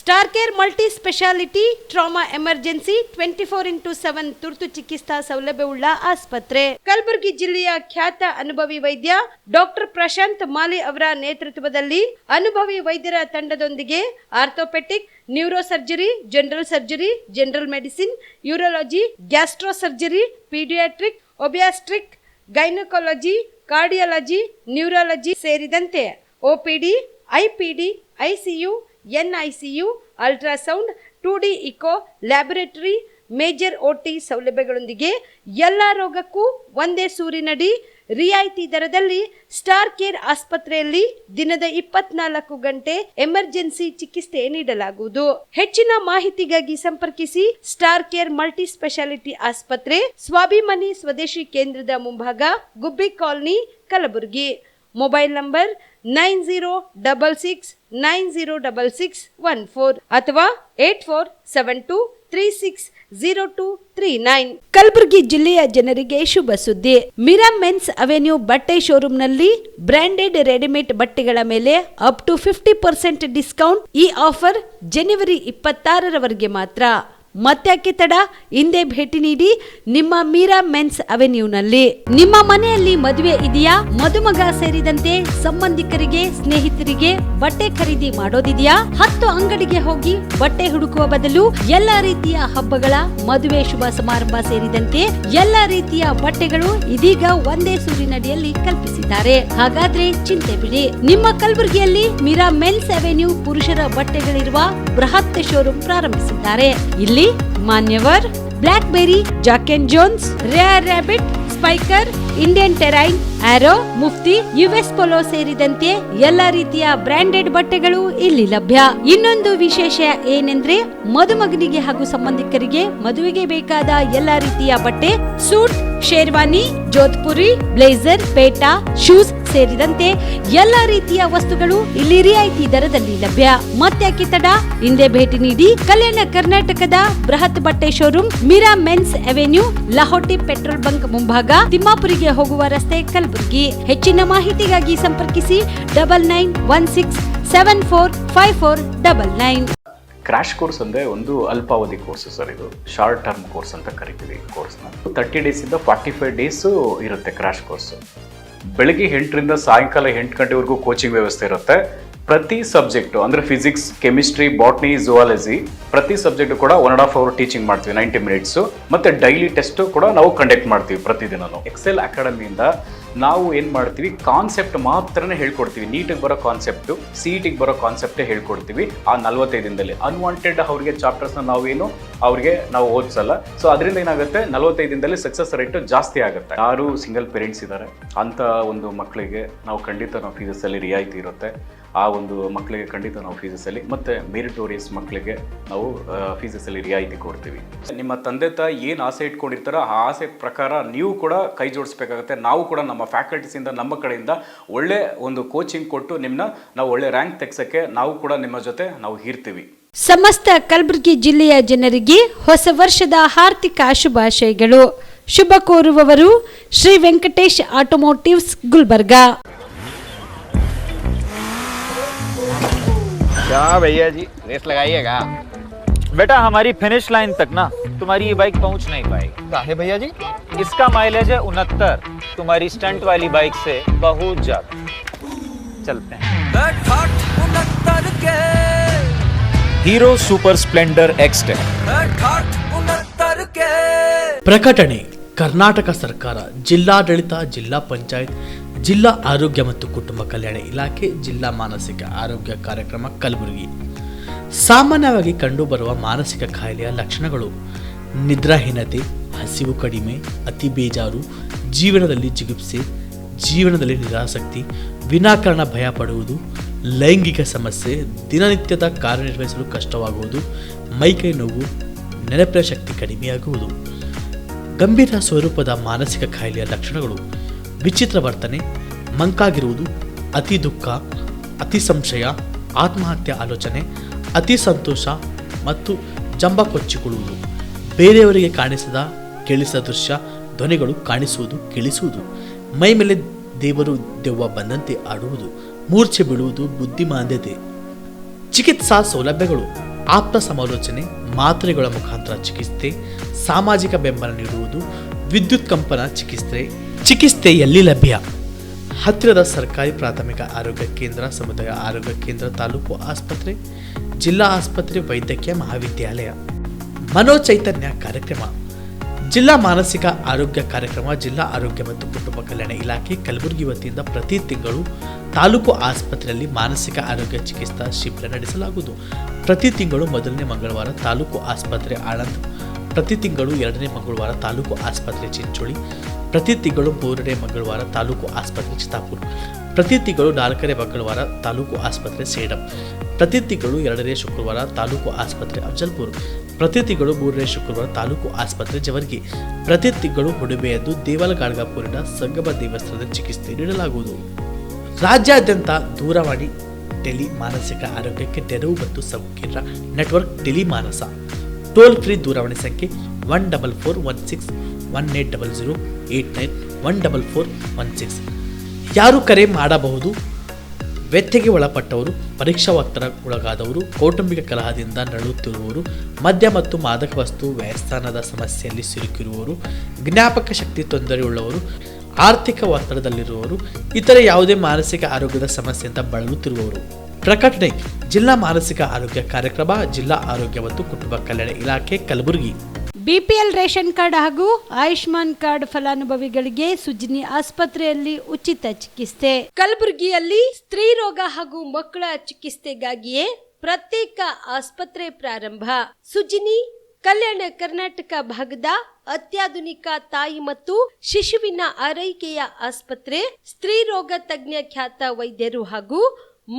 Star care multi speciality trauma emergency 24x7 ತುರ್ತು ಚಿಕಿತ್ಸಾ ಸೌಲಭ್ಯವುಳ್ಳ ಆಸ್ಪತ್ರೆ. ಕಲಬುರಗಿ ಜಿಲ್ಲೆಯ ಖ್ಯಾತ ಅನುಭವಿ ವೈದ್ಯ ಡಾಕ್ಟರ್ ಪ್ರಶಾಂತ್ ಮಾಲಿ ಅವರ ನೇತೃತ್ವದಲ್ಲಿ ಅನುಭವಿ ವೈದ್ಯರ ತಂಡದೊಂದಿಗೆ orthopaedic, neuro surgery, general surgery, general medicine, urology, gastro surgery, paediatric, obstetric, gynaecology, cardiology, neurology ಸೇರಿದಂತೆ OPD, IPD, ICU, NICU, ultrasound, 2D echo, laboratory, major OT ಸೌಲಭ್ಯಗಳೊಂದಿಗೆ ಎಲ್ಲ ರೋಗಕ್ಕೂ ಒಂದೇ ಸೂರಿನಡಿ ರಿಯಾಯಿತಿ ದರದಲ್ಲಿ ಸ್ಟಾರ್ ಕೇರ್ ಆಸ್ಪತ್ರೆಯಲ್ಲಿ ದಿನದ 24 ಗಂಟೆ ಎಮರ್ಜೆನ್ಸಿ ಚಿಕಿತ್ಸೆ ನೀಡಲಾಗುವುದು. ಹೆಚ್ಚಿನ ಮಾಹಿತಿಗಾಗಿ ಸಂಪರ್ಕಿಸಿ ಸ್ಟಾರ್ ಕೇರ್ ಮಲ್ಟಿ ಸ್ಪೆಷಾಲಿಟಿ ಆಸ್ಪತ್ರೆ, ಸ್ವಾಭಿಮಾನಿ ಸ್ವದೇಶಿ ಕೇಂದ್ರದ ಮುಂಭಾಗ, ಗುಬ್ಬಿ ಕಾಲನಿ, ಕಲಬುರಗಿ. ಮೊಬೈಲ್ ನಂಬರ್ 9066906614 ಅಥವಾ 8472360239. ಕಲಬುರಗಿ ಜಿಲ್ಲೆಯ ಜನರಿಗೆ ಶುಭ ಸುದ್ದಿ. ಮೀರಾ ಮೆನ್ಸ್ ಅವೆನ್ಯೂ ಬಟ್ಟೆ ಶೋರೂಮ್ನಲ್ಲಿ ಬ್ರಾಂಡೆಡ್ ರೆಡಿಮೇಡ್ ಬಟ್ಟೆಗಳ ಮೇಲೆ ಅಪ್ ಟು 50% ಡಿಸ್ಕೌಂಟ್. ಈ ಆಫರ್ ಜನವರಿ 26ರವರೆಗೆ ಮಾತ್ರ. ಮತ್ತ್ಯಾಕೆ ತಡ? ಹಿಂದೆ ಭೇಟಿ ನೀಡಿ ನಿಮ್ಮ ಮೀರಾ ಮೆನ್ಸ್ ಅವೆನ್ಯೂನಲ್ಲಿ. ನಿಮ್ಮ ಮನೆಯಲ್ಲಿ ಮದುವೆ ಇದೆಯಾ? ಮದುಮಗ ಸೇರಿದಂತೆ ಸಂಬಂಧಿಕರಿಗೆ, ಸ್ನೇಹಿತರಿಗೆ ಬಟ್ಟೆ ಖರೀದಿ ಮಾಡೋದಿದೆಯಾ? 10 ಅಂಗಡಿಗೆ ಹೋಗಿ ಬಟ್ಟೆ ಹುಡುಕುವ ಬದಲು ಎಲ್ಲಾ ರೀತಿಯ ಹಬ್ಬಗಳ, ಮದುವೆ, ಶುಭ ಸಮಾರಂಭ ಸೇರಿದಂತೆ ಎಲ್ಲಾ ರೀತಿಯ ಬಟ್ಟೆಗಳು ಇದೀಗ ಒಂದೇ ಸೂರಿನಡಿಯಲ್ಲಿ ಕಲ್ಪಿಸಿದ್ದಾರೆ. ಹಾಗಾದ್ರೆ ಚಿಂತೆ ಬಿಡಿ. ನಿಮ್ಮ ಕಲಬುರಗಿಯಲ್ಲಿ ಮೀರಾ ಮೆನ್ಸ್ ಅವೆನ್ಯೂ ಪುರುಷರ ಬಟ್ಟೆಗಳಿರುವ ಬೃಹತ್ ಶೋರೂಮ್ ಪ್ರಾರಂಭಿಸಿದ್ದಾರೆ. ಇಲ್ಲಿ Manyavar, Blackberrys, Jack and Jones, Rare Rabbit, Spykar, Indian Terrain, Arrow, Mufti, US Polo ಸೇರಿದಂತೆ ಎಲ್ಲಾ ರೀತಿಯ ಬ್ರಾಂಡೆಡ್ ಬಟ್ಟೆಗಳು ಇಲ್ಲಿ ಲಭ್ಯ. ಇನ್ನೊಂದು ವಿಶೇಷ ಏನೆಂದ್ರೆ, ಮದುಮಗನಿಗೆ ಹಾಗೂ ಸಂಬಂಧಿಕರಿಗೆ ಮದುವೆಗೆ ಬೇಕಾದ ಎಲ್ಲಾ ರೀತಿಯ ಬಟ್ಟೆ, ಸೂಟ್, ಶೇರ್ವಾನಿ, ಜೋಧ್ಪುರಿ, ಬ್ಲೇಸರ್, ಪೇಟಾ, ಶೂಸ್ ಸೇರಿದಂತೆ ಎಲ್ಲಾ ರೀತಿಯ ವಸ್ತುಗಳು ಇಲ್ಲಿ ರಿಯಾಯಿತಿ ದರದಲ್ಲಿ ಲಭ್ಯ. ಮತ್ತ್ಯಾಕೆ ತಡ? ಹಿಂದೆ ಭೇಟಿ ನೀಡಿ. ಕಲ್ಯಾಣ ಕರ್ನಾಟಕದ ಬೃಹತ್ ಬಟ್ಟೆ showroom Meera men's avenue, Lahoti petrol bunk ಮುಂಭಾಗ, ತಿಮ್ಮಾಪುರಿಗೆ ಹೋಗುವ ರಸ್ತೆ, ಕಲಬುರಗಿ. ಹೆಚ್ಚಿನ ಮಾಹಿತಿಗಾಗಿ ಸಂಪರ್ಕಿಸಿ 9916745499. ಕ್ರಾಶ್ ಕೋರ್ಸ್ ಅಂದರೆ ಒಂದು ಅಲ್ಪಾವಧಿ ಕೋರ್ಸ್ ಸರ್. ಇದು ಶಾರ್ಟ್ ಟರ್ಮ್ ಕೋರ್ಸ್ ಅಂತ ಕರಿತೀವಿ. ಕೋರ್ಸ್ನ 30 ಡೇಸಿಂದ 45 ಡೇಸು ಇರುತ್ತೆ ಕ್ರಾಶ್ ಕೋರ್ಸು. ಬೆಳಗ್ಗೆ 8ರಿಂದ ಸಾಯಂಕಾಲ 8 ಗಂಟೆವರೆಗೂ ಕೋಚಿಂಗ್ ವ್ಯವಸ್ಥೆ ಇರುತ್ತೆ. ಪ್ರತಿ ಸಬ್ಜೆಕ್ಟು ಅಂದರೆ ಫಿಸಿಕ್ಸ್, ಕೆಮಿಸ್ಟ್ರಿ, ಬಾಟ್ನಿ, ಝುವಾಲಜಿ ಪ್ರತಿ ಸಬ್ಜೆಕ್ಟು ಕೂಡ 1.5 ಅವರ್ ಟೀಚಿಂಗ್ ಮಾಡ್ತೀವಿ, 90 ಮಿನಿಟ್ಸು. ಮತ್ತು ಡೈಲಿ ಟೆಸ್ಟು ಕೂಡ ನಾವು ಕಂಡಕ್ಟ್ ಮಾಡ್ತೀವಿ ಪ್ರತಿದಿನನೂ. ಎಕ್ಸೆಲ್ ಅಕಾಡೆಮಿಯಿಂದ ನಾವು ಏನು ಮಾಡ್ತೀವಿ, ಕಾನ್ಸೆಪ್ಟ್ ಮಾತ್ರನೇ ಹೇಳ್ಕೊಡ್ತೀವಿ. ನೀಟಿಗೆ ಬರೋ ಕಾನ್ಸೆಪ್ಟು, CETಗೆ ಬರೋ ಕಾನ್ಸೆಪ್ಟೇ ಹೇಳ್ಕೊಡ್ತೀವಿ ಆ 45 ದಿನದಲ್ಲಿ. ಅನ್ವಾಂಟೆಡ್ ಅವ್ರಿಗೆ ಚಾಪ್ಟರ್ಸ್ನ ನಾವು ಓದಿಸಲ್ಲ. ಸೊ ಅದರಿಂದ ಏನಾಗುತ್ತೆ, 45 ದಿನದಲ್ಲಿ ಸಕ್ಸಸ್ ರೇಟು ಜಾಸ್ತಿ ಆಗುತ್ತೆ. ಯಾರು ಸಿಂಗಲ್ ಪೇರೆಂಟ್ಸ್ ಇದ್ದಾರೆ ಅಂಥ ಒಂದು ಮಕ್ಕಳಿಗೆ ನಾವು ಖಂಡಿತ ಫೀಸಲ್ಲಿ ರಿಯಾಯಿತಿ ಇರುತ್ತೆ. ಆ ಒಂದು ಮಕ್ಕಳಿಗೆ ಖಂಡಿತ ನಾವು ಫೀಸಲ್ಲಿ, ಮತ್ತು ಮೆರಿಟೋರಿಯಸ್ ಮಕ್ಕಳಿಗೆ ನಾವು ಫೀಸಲ್ಲಿ ರಿಯಾಯಿತಿ ಕೊಡ್ತೀವಿ. ನಿಮ್ಮ ತಂದೆ ತಾಯಿ ಏನು ಆಸೆ ಇಟ್ಕೊಂಡಿರ್ತಾರೋ ಆ ಆಸೆ ಪ್ರಕಾರ ನೀವು ಕೂಡ ಕೈ ಜೋಡಿಸ್ಬೇಕಾಗುತ್ತೆ. ನಾವು ಕೂಡ ನಮ್ಮ ಫ್ಯಾಕಲ್ಟೀಸಿಂದ, ನಮ್ಮ ಕಡೆಯಿಂದ ಒಳ್ಳೆ ಒಂದು ಕೋಚಿಂಗ್ ಕೊಟ್ಟು ನಾವು ಒಳ್ಳೆ ರ್ಯಾಂಕ್ ತೆಗ್ಸೋಕ್ಕೆ ನಾವು ಕೂಡ ನಿಮ್ಮ ಜೊತೆ ನಾವು ಇರ್ತೀವಿ. ಸಮಸ್ತ ಕಲಬುರಗಿ ಜಿಲ್ಲೆಯ ಜನರಿಗೆ ಹೊಸ ವರ್ಷದ ಹಾರ್ದಿಕ ಶುಭಾಶಯಗಳು. ಶುಭ ಕೋರುವವರು ಶ್ರೀ ವೆಂಕಟೇಶ್ ಆಟೋಮೋಟಿವ್ಸ್, ಗುಲ್ಬರ್ಗಾ. क्या भैया जी, रेस लगाइएगा? बेटा हमारी फिनिश लाइन तक ना तुम्हारी ये बाइक पहुंच नहीं पाएगी। काहे भैया जी? इसका माइलेज है 69, तुम्हारी स्टंट वाली बाइक से बहुत ज्यादा। चलते हैं। Hero super Splendor XTEC. ಪ್ರಕಟಣೆ: ಕರ್ನಾಟಕ ಸರ್ಕಾರ, ಜಿಲ್ಲಾಡಳಿತ, ಜಿಲ್ಲಾ ಪಂಚಾಯತ್, ಜಿಲ್ಲಾ ಆರೋಗ್ಯ ಮತ್ತು ಕುಟುಂಬ ಕಲ್ಯಾಣ ಇಲಾಖೆ, ಜಿಲ್ಲಾ ಮಾನಸಿಕ ಆರೋಗ್ಯ ಕಾರ್ಯಕ್ರಮ, ಕಲಬುರಗಿ. ಸಾಮಾನ್ಯವಾಗಿ ಕಂಡುಬರುವ ಮಾನಸಿಕ ಕಾಯಿಲೆಯ ಲಕ್ಷಣಗಳು: ನಿದ್ರಾಹೀನತೆ, ಹಸಿವು ಕಡಿಮೆ, ಅತಿ ಬೇಜಾರು, ಜೀವನದಲ್ಲಿ ಜಿಗುಪ್ಸೆ, ಜೀವನದಲ್ಲಿ ನಿರಾಸಕ್ತಿ, ವಿನಾಕಾರಣ ಭಯ ಪಡುವುದು, ಲೈಂಗಿಕ ಸಮಸ್ಯೆ, ದಿನನಿತ್ಯದ ಕಾರ್ಯನಿರ್ವಹಿಸಲು ಕಷ್ಟವಾಗುವುದು, ಮೈಕೈ ನೋವು, ನೆನಪಿನ ಶಕ್ತಿ ಕಡಿಮೆಯಾಗುವುದು. ಗಂಭೀರ ಸ್ವರೂಪದ ಮಾನಸಿಕ ಕಾಯಿಲೆಯ ಲಕ್ಷಣಗಳು: ವಿಚಿತ್ರ ವರ್ತನೆ, ಮಂಕಾಗಿರುವುದು, ಅತಿ ದುಃಖ, ಅತಿ ಸಂಶಯ, ಆತ್ಮಹತ್ಯೆ ಆಲೋಚನೆ, ಅತಿ ಸಂತೋಷ ಮತ್ತು ಜಂಬ ಕೊಚ್ಚಿಕೊಳ್ಳುವುದು, ಬೇರೆಯವರಿಗೆ ಕಾಣಿಸದ ಕೇಳಿಸದ ದೃಶ್ಯ, ಧ್ವನಿಗಳು ಕಾಣಿಸುವುದು, ಕೇಳಿಸುವುದು, ಮೈ ಮೇಲೆ ದೇವರು ದೆವ್ವ ಬಂದಂತೆ ಆಡುವುದು, ಮೂರ್ಛೆ ಬೀಳುವುದು, ಬುದ್ಧಿಮಾಂದ್ಯತೆ. ಚಿಕಿತ್ಸಾ ಸೌಲಭ್ಯಗಳು: ಆಪ್ತ ಸಮಾಲೋಚನೆ, ಮಾತ್ರೆಗಳ ಮುಖಾಂತರ ಚಿಕಿತ್ಸೆ, ಸಾಮಾಜಿಕ ಬೆಂಬಲ ನೀಡುವುದು, ವಿದ್ಯುತ್ ಕಂಪನ ಚಿಕಿತ್ಸೆ ಎಲ್ಲಿ ಲಭ್ಯ? ಹತ್ತಿರದ ಸರ್ಕಾರಿ ಪ್ರಾಥಮಿಕ ಆರೋಗ್ಯ ಕೇಂದ್ರ, ಸಮುದಾಯ ಆರೋಗ್ಯ ಕೇಂದ್ರ, ತಾಲೂಕು ಆಸ್ಪತ್ರೆ, ಜಿಲ್ಲಾ ಆಸ್ಪತ್ರೆ, ವೈದ್ಯಕೀಯ ಮಹಾವಿದ್ಯಾಲಯ. ಮನೋಚೈತನ್ಯ ಕಾರ್ಯಕ್ರಮ. ಜಿಲ್ಲಾ ಮಾನಸಿಕ ಆರೋಗ್ಯ ಕಾರ್ಯಕ್ರಮ ಜಿಲ್ಲಾ ಆರೋಗ್ಯ ಮತ್ತು ಕುಟುಂಬ ಕಲ್ಯಾಣ ಇಲಾಖೆ ಕಲಬುರಗಿ ವತಿಯಿಂದ ಪ್ರತಿ ತಿಂಗಳು ತಾಲೂಕು ಆಸ್ಪತ್ರೆಯಲ್ಲಿ ಮಾನಸಿಕ ಆರೋಗ್ಯ ಚಿಕಿತ್ಸಾ ಶಿಬಿರ ನಡೆಸಲಾಗುವುದು. ಪ್ರತಿ ತಿಂಗಳು ಮೊದಲನೇ ಮಂಗಳವಾರ ತಾಲೂಕು ಆಸ್ಪತ್ರೆ ಆಳಂದ್, ಪ್ರತಿ ತಿಂಗಳು ಎರಡನೇ ಮಂಗಳವಾರ ತಾಲೂಕು ಆಸ್ಪತ್ರೆ ಚಿಂಚೋಳಿ, ಪ್ರತಿ ತಿಂಗಳು ಮೂರನೇ ಮಂಗಳವಾರ ತಾಲೂಕು ಆಸ್ಪತ್ರೆ ಚಿತ್ತಾಪುರ, ಪ್ರತಿ ತಿಂಗಳು ನಾಲ್ಕನೇ ಮಂಗಳವಾರ ತಾಲೂಕು ಆಸ್ಪತ್ರೆ ಸೇಡಂ, ಪ್ರತಿ ತಿಂಗಳು ಎರಡನೇ ಶುಕ್ರವಾರ ತಾಲೂಕು ಆಸ್ಪತ್ರೆ ಅಫಜಲ್ಪುರ್, ಪ್ರತಿ ತಿಂಗಳು ಮೂರನೇ ಶುಕ್ರವಾರ ತಾಲೂಕು ಆಸ್ಪತ್ರೆ ಜವರ್ಗಿ, ಪ್ರತಿ ತಿಂಗಳು ಹುಡುಬೆಯದ್ದು ದೇವಲಗಾಡ್ಗಾಪುರಿನ ಸಂಗಮ ದೇವಸ್ಥಾನದ ಚಿಕಿತ್ಸೆ ನೀಡಲಾಗುವುದು. ರಾಜ್ಯಾದ್ಯಂತ ದೂರವಾಣಿ ಟೆಲಿ ಮಾನಸಿಕ ಆರೋಗ್ಯಕ್ಕೆ ನೆರವು ಮತ್ತು ಸಂಕೀರ್ಣ ನೆಟ್ವರ್ಕ್ ಟೆಲಿ ಮಾನಸ. ಟೋಲ್ ಫ್ರೀ ದೂರವಾಣಿ ಸಂಖ್ಯೆ 144161800891 144116. ಯಾರು ಕರೆ ಮಾಡಬಹುದು? ವ್ಯತ್ಯೆಗೆ ಒಳಪಟ್ಟವರು, ಪರೀಕ್ಷಾ ಒತ್ತಡಕ್ಕೊಳಗಾದವರು, ಕೌಟುಂಬಿಕ ಕಲಹದಿಂದ ನರಳುತ್ತಿರುವವರು, ಮದ್ಯ ಮತ್ತು ಮಾದಕ ವಸ್ತು ವ್ಯಸನದ ಸಮಸ್ಯೆಯಲ್ಲಿ ಸಿಲುಕಿರುವವರು, ಜ್ಞಾಪಕ ಶಕ್ತಿ ತೊಂದರೆಯುಳ್ಳವರು, ಆರ್ಥಿಕ ಒತ್ತಡದಲ್ಲಿರುವವರು, ಇತರೆ ಯಾವುದೇ ಮಾನಸಿಕ ಆರೋಗ್ಯದ ಸಮಸ್ಯೆಯಿಂದ ಬಳಲುತ್ತಿರುವವರು. ಪ್ರಕಟಣೆ: ಜಿಲ್ಲಾ ಮಾನಸಿಕ ಆರೋಗ್ಯ ಕಾರ್ಯಕ್ರಮ, ಜಿಲ್ಲಾ ಆರೋಗ್ಯ ಮತ್ತು ಕುಟುಂಬ ಕಲ್ಯಾಣ ಇಲಾಖೆ ಕಲಬುರಗಿ. ಬಿಪಿಎಲ್ ರೇಷನ್ ಕಾರ್ಡ್ ಹಾಗೂ ಆಯುಷ್ಮಾನ್ ಕಾರ್ಡ್ ಫಲಾನುಭವಿಗಳಿಗೆ ಸುಜಿನಿ ಆಸ್ಪತ್ರೆಯಲ್ಲಿ ಉಚಿತ ಚಿಕಿತ್ಸೆ. ಕಲಬುರಗಿಯಲ್ಲಿ ಸ್ತ್ರೀ ರೋಗ ಹಾಗೂ ಮಕ್ಕಳ ಚಿಕಿತ್ಸೆಗಾಗಿಯೇ ಪ್ರತ್ಯೇಕ ಆಸ್ಪತ್ರೆ ಪ್ರಾರಂಭ. ಸುಜಿನಿ ಕಲ್ಯಾಣ ಕರ್ನಾಟಕ ಭಾಗದ ಅತ್ಯಾಧುನಿಕ ತಾಯಿ ಮತ್ತು ಶಿಶುವಿನ ಆರೈಕೆಯ ಆಸ್ಪತ್ರೆ. ಸ್ತ್ರೀ ರೋಗ ತಜ್ಞ ಖ್ಯಾತ ವೈದ್ಯರು ಹಾಗೂ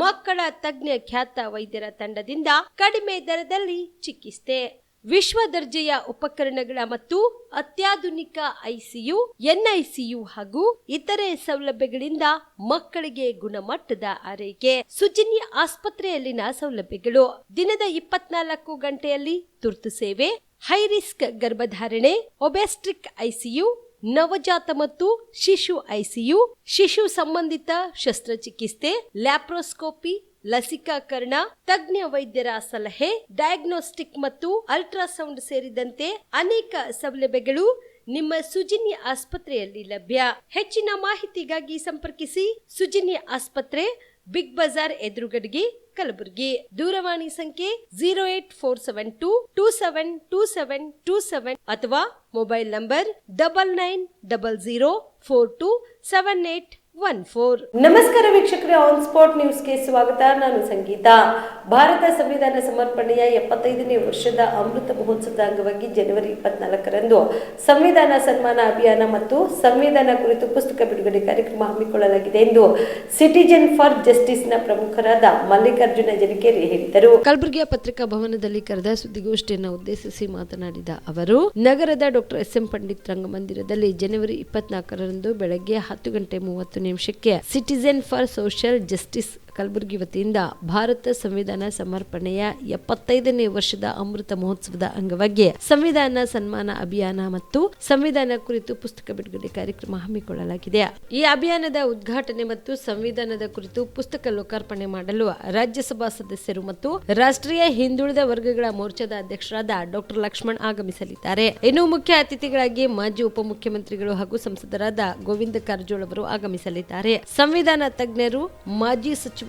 ಮಕ್ಕಳ ತಜ್ಞ ಖ್ಯಾತ ವೈದ್ಯರ ತಂಡದಿಂದ ಕಡಿಮೆ ದರದಲ್ಲಿ ಚಿಕಿತ್ಸೆ, ವಿಶ್ವ ದರ್ಜೆಯ ಉಪಕರಣಗಳ ಮತ್ತು ಅತ್ಯಾಧುನಿಕ ಐಸಿಯು, ಎನ್ಐಸಿಯು ಹಾಗೂ ಇತರೆ ಸೌಲಭ್ಯಗಳಿಂದ ಮಕ್ಕಳಿಗೆ ಗುಣಮಟ್ಟದ ಆರೈಕೆ. ಸುಜಿನಿ ಆಸ್ಪತ್ರೆಯಲ್ಲಿನ ಸೌಲಭ್ಯಗಳು: ದಿನದ 24 ಗಂಟೆಯಲ್ಲಿ ತುರ್ತು ಸೇವೆ, ಹೈ ರಿಸ್ಕ್ ಗರ್ಭಧಾರಣೆ, ಒಬೆಸ್ಟ್ರಿಕ್ ಐಸಿಯು, ನವಜಾತ ಮತ್ತು ಶಿಶು ಐಸಿಯು, ಶಿಶು ಸಂಬಂಧಿತ ಶಸ್ತ್ರಚಿಕಿತ್ಸೆ, ಲ್ಯಾಪ್ರೋಸ್ಕೋಪಿ, ಲಸಿಕಾಕರಣ, ತಜ್ಞ ವೈದ್ಯರ ಸಲಹೆ, ಡಯಾಗ್ನೋಸ್ಟಿಕ್ ಮತ್ತು ಅಲ್ಟ್ರಾಸೌಂಡ್ ಸೇರಿದಂತೆ ಅನೇಕ ಸೌಲಭ್ಯಗಳು ನಿಮ್ಮ ಸುಜಿನಿ ಆಸ್ಪತ್ರೆಯಲ್ಲಿ ಲಭ್ಯ. ಹೆಚ್ಚಿನ ಮಾಹಿತಿಗಾಗಿ ಸಂಪರ್ಕಿಸಿ ಸುಜಿನಿ ಆಸ್ಪತ್ರೆ, ಬಿಗ್ ಬಜಾರ್ ಎದುರುಗಡೆಗೆ, ಕಲಬುರಗಿ. ದೂರವಾಣಿ ಸಂಖ್ಯೆ 08472272727 ಅಥವಾ ಮೊಬೈಲ್ ನಂಬರ್ 9900427814. ನಮಸ್ಕಾರ ವೀಕ್ಷಕರೇ, ಆನ್ ಸ್ಪಾಟ್ ನ್ಯೂಸ್ಗೆ ಸ್ವಾಗತ. ನಾನು ಸಂಗೀತ. ಭಾರತ ಸಂವಿಧಾನ ಸಮರ್ಪಣೆಯ 75ನೇ ವರ್ಷದ ಅಮೃತ ಮಹೋತ್ಸವದ ಅಂಗವಾಗಿ ಜನವರಿ 24ರಂದು ಸಂವಿಧಾನ ಸನ್ಮಾನ ಅಭಿಯಾನ ಮತ್ತು ಸಂವಿಧಾನ ಕುರಿತು ಪುಸ್ತಕ ಬಿಡುಗಡೆ ಕಾರ್ಯಕ್ರಮ ಹಮ್ಮಿಕೊಳ್ಳಲಾಗಿದೆ ಎಂದು ಸಿಟಿಜನ್ ಫಾರ್ ಜಸ್ಟಿಸ್ನ ಪ್ರಮುಖರಾದ ಮಲ್ಲಿಕಾರ್ಜುನ ಜನಿಕೇರಿ ಹೇಳಿದರು. ಕಲಬುರಗಿಯ ಪತ್ರಿಕಾ ಭವನದಲ್ಲಿ ಕರೆದ ಸುದ್ದಿಗೋಷ್ಠಿಯನ್ನು ಉದ್ದೇಶಿಸಿ ಮಾತನಾಡಿದ ಅವರು, ನಗರದ ಡಾಕ್ಟರ್ ಎಸ್ ಎಂ ಪಂಡಿತ್ ರಂಗಮಂದಿರದಲ್ಲಿ ಜನವರಿ 24ರಂದು ಬೆಳಗ್ಗೆ 10:30 citizen for social justice Kalaburagi ವತಿಯಿಂದ ಭಾರತ ಸಂವಿಧಾನ ಸಮರ್ಪಣೆಯ 75ನೇ ವರ್ಷದ ಅಮೃತ ಮಹೋತ್ಸವದ ಅಂಗವಾಗಿ ಸಂವಿಧಾನ ಸನ್ಮಾನ ಅಭಿಯಾನ ಮತ್ತು ಸಂವಿಧಾನ ಕುರಿತು ಪುಸ್ತಕ ಬಿಡುಗಡೆ ಕಾರ್ಯಕ್ರಮ ಹಮ್ಮಿಕೊಳ್ಳಲಾಗಿದೆ. ಈ ಅಭಿಯಾನದ ಉದ್ಘಾಟನೆ ಮತ್ತು ಸಂವಿಧಾನದ ಕುರಿತು ಪುಸ್ತಕ ಲೋಕಾರ್ಪಣೆ ಮಾಡಲು ರಾಜ್ಯಸಭಾ ಸದಸ್ಯರು ಮತ್ತು ರಾಷ್ಟ್ರೀಯ ಹಿಂದುಳಿದ ವರ್ಗಗಳ ಮೋರ್ಚಾದ ಅಧ್ಯಕ್ಷರಾದ ಡಾಕ್ಟರ್ ಲಕ್ಷ್ಮಣ್ ಆಗಮಿಸಲಿದ್ದಾರೆ. ಇನ್ನು ಮುಖ್ಯ ಅತಿಥಿಗಳಾಗಿ ಮಾಜಿ ಉಪಮುಖ್ಯಮಂತ್ರಿಗಳು ಹಾಗೂ ಸಂಸದರಾದ ಗೋವಿಂದ ಕಾರಜೋಳ ಅವರು ಆಗಮಿಸಲಿದ್ದಾರೆ. ಸಂವಿಧಾನ ತಜ್ಞರು, ಮಾಜಿ ಸಚಿವರಾದ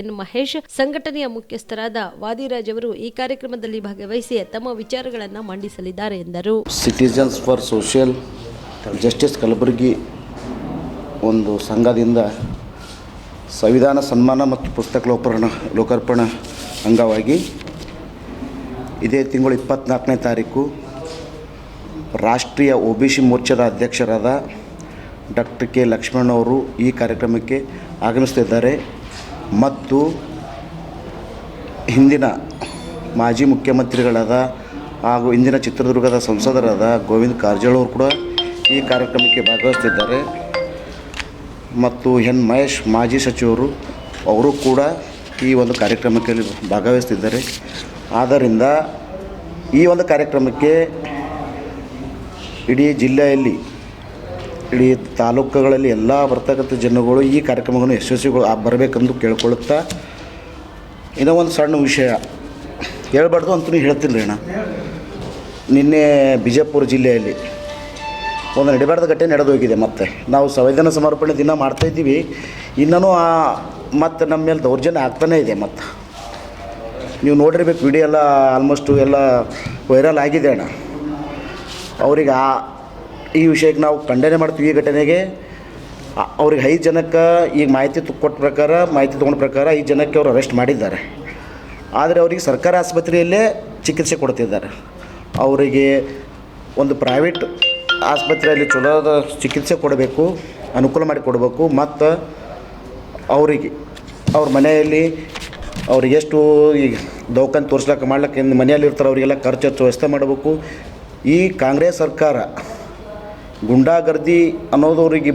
ಎನ್ ಮಹೇಶ್, ಸಂಘಟನೆಯ ಮುಖ್ಯಸ್ಥರಾದ ವಾದಿರಾಜ್ ಅವರು ಈ ಕಾರ್ಯಕ್ರಮದಲ್ಲಿ ಭಾಗವಹಿಸಿ ತಮ್ಮ ವಿಚಾರಗಳನ್ನು ಮಂಡಿಸಲಿದ್ದಾರೆ ಎಂದರು. Citizens for social justice Kalaburagi ಒಂದು ಸಂಘದಿಂದ ಸಂವಿಧಾನ ಸನ್ಮಾನ ಮತ್ತು ಪುಸ್ತಕ ಲೋಕಾರ್ಪಣಾ ಅಂಗವಾಗಿ ಇದೇ ತಿಂಗಳು 24ನೇ ತಾರೀಕು ರಾಷ್ಟ್ರೀಯ OBC ಮೋರ್ಚಾದ ಅಧ್ಯಕ್ಷರಾದ ಡಾಕ್ಟರ್ ಕೆ ಲಕ್ಷ್ಮಣ್ ಅವರು ಈ ಕಾರ್ಯಕ್ರಮಕ್ಕೆ ಆಗಮಿಸುತ್ತಿದ್ದಾರೆ ಮತ್ತು ಹಿಂದಿನ ಮಾಜಿ ಮುಖ್ಯಮಂತ್ರಿಗಳಾದ ಹಾಗೂ ಇಂದಿನ ಚಿತ್ರದುರ್ಗದ ಸಂಸದರಾದ ಗೋವಿಂದ ಕಾರಜೋಳ ಅವರು ಕೂಡ ಈ ಕಾರ್ಯಕ್ರಮಕ್ಕೆ ಭಾಗವಹಿಸುತ್ತಿದ್ದಾರೆ ಮತ್ತು ಎನ್ ಮಹೇಶ್ ಮಾಜಿ ಸಚಿವರು ಅವರು ಕೂಡ ಈ ಒಂದು ಕಾರ್ಯಕ್ರಮಕ್ಕೆ ಭಾಗವಹಿಸುತ್ತಿದ್ದಾರೆ. ಆದ್ದರಿಂದ ಈ ಒಂದು ಕಾರ್ಯಕ್ರಮಕ್ಕೆ ಇಡೀ ಜಿಲ್ಲೆಯಲ್ಲಿ, ಇಡೀ ತಾಲೂಕುಗಳಲ್ಲಿ ಎಲ್ಲ ಬರ್ತಕ್ಕಂಥ ಜನಗಳು ಈ ಕಾರ್ಯಕ್ರಮವನ್ನು ಯಶಸ್ವಿಗಳು ಬರಬೇಕೆಂದು ಕೇಳ್ಕೊಳ್ಳುತ್ತಾ, ಇನ್ನೂ ಒಂದು ಸಣ್ಣ ವಿಷಯ, ಹೇಳ್ಬಾರ್ದು ಅಂತಲೂ ಹೇಳ್ತಿಲ್ಲ ರೀ ಅಣ್ಣ. ನಿನ್ನೆ ಬಿಜಾಪುರ ಜಿಲ್ಲೆಯಲ್ಲಿ ಒಂದು ನಡೆಬಾರ್ದ ಘಟನೆ ನಡೆದು ಹೋಗಿದೆ. ಮತ್ತು ನಾವು ಸಂವಿಧಾನ ಸಮರ್ಪಣೆ ದಿನ ಮಾಡ್ತಾಯಿದ್ದೀವಿ, ಇನ್ನೂ ಮತ್ತು ನಮ್ಮ ಮೇಲೆ ದೌರ್ಜನ್ಯ ಆಗ್ತಾನೇ ಇದೆ. ಮತ್ತು ನೀವು ನೋಡಿರ್ಬೇಕು, ವಿಡಿಯೋ ಎಲ್ಲ ಆಲ್ಮೋಸ್ಟು ಎಲ್ಲ ವೈರಲ್ ಆಗಿದೆ ಅಣ್ಣ. ಅವ್ರಿಗೆ ಈ ವಿಷಯಕ್ಕೆ ನಾವು ಖಂಡನೆ ಮಾಡ್ತೀವಿ. ಈ ಘಟನೆಗೆ ಅವ್ರಿಗೆ 5 ಜನಕ್ಕೆ ಈಗ ಮಾಹಿತಿ ತೊಗೊಂಡ ಪ್ರಕಾರ 5 ಜನಕ್ಕೆ ಅವರು ಅರೆಸ್ಟ್ ಮಾಡಿದ್ದಾರೆ. ಆದರೆ ಅವರಿಗೆ ಸರ್ಕಾರಿ ಆಸ್ಪತ್ರೆಯಲ್ಲೇ ಚಿಕಿತ್ಸೆ ಕೊಡ್ತಿದ್ದಾರೆ. ಅವರಿಗೆ ಒಂದು ಪ್ರೈವೇಟ್ ಆಸ್ಪತ್ರೆಯಲ್ಲಿ ಚಲೋದ ಚಿಕಿತ್ಸೆ ಕೊಡಬೇಕು, ಅನುಕೂಲ ಮಾಡಿ ಕೊಡಬೇಕು. ಮತ್ತು ಅವರಿಗೆ ಅವ್ರ ಮನೆಯಲ್ಲಿ ಅವ್ರಿಗೆ ಎಷ್ಟು ಈಗ ದವಾಖಾನೆ ತೋರಿಸ್ಲಿಕ್ಕೆ ಮಾಡ್ಲಿಕ್ಕೆ ಮನೆಯಲ್ಲಿ ಇರ್ತಾರೆ, ಅವರಿಗೆಲ್ಲ ಖರ್ಚು ವ್ಯವಸ್ಥೆ ಮಾಡಬೇಕು. ಈ ಕಾಂಗ್ರೆಸ್ ಸರ್ಕಾರ ಗುಂಡಾಗರ್ದಿ ಅನ್ನೋದು ಅವ್ರಿಗೆ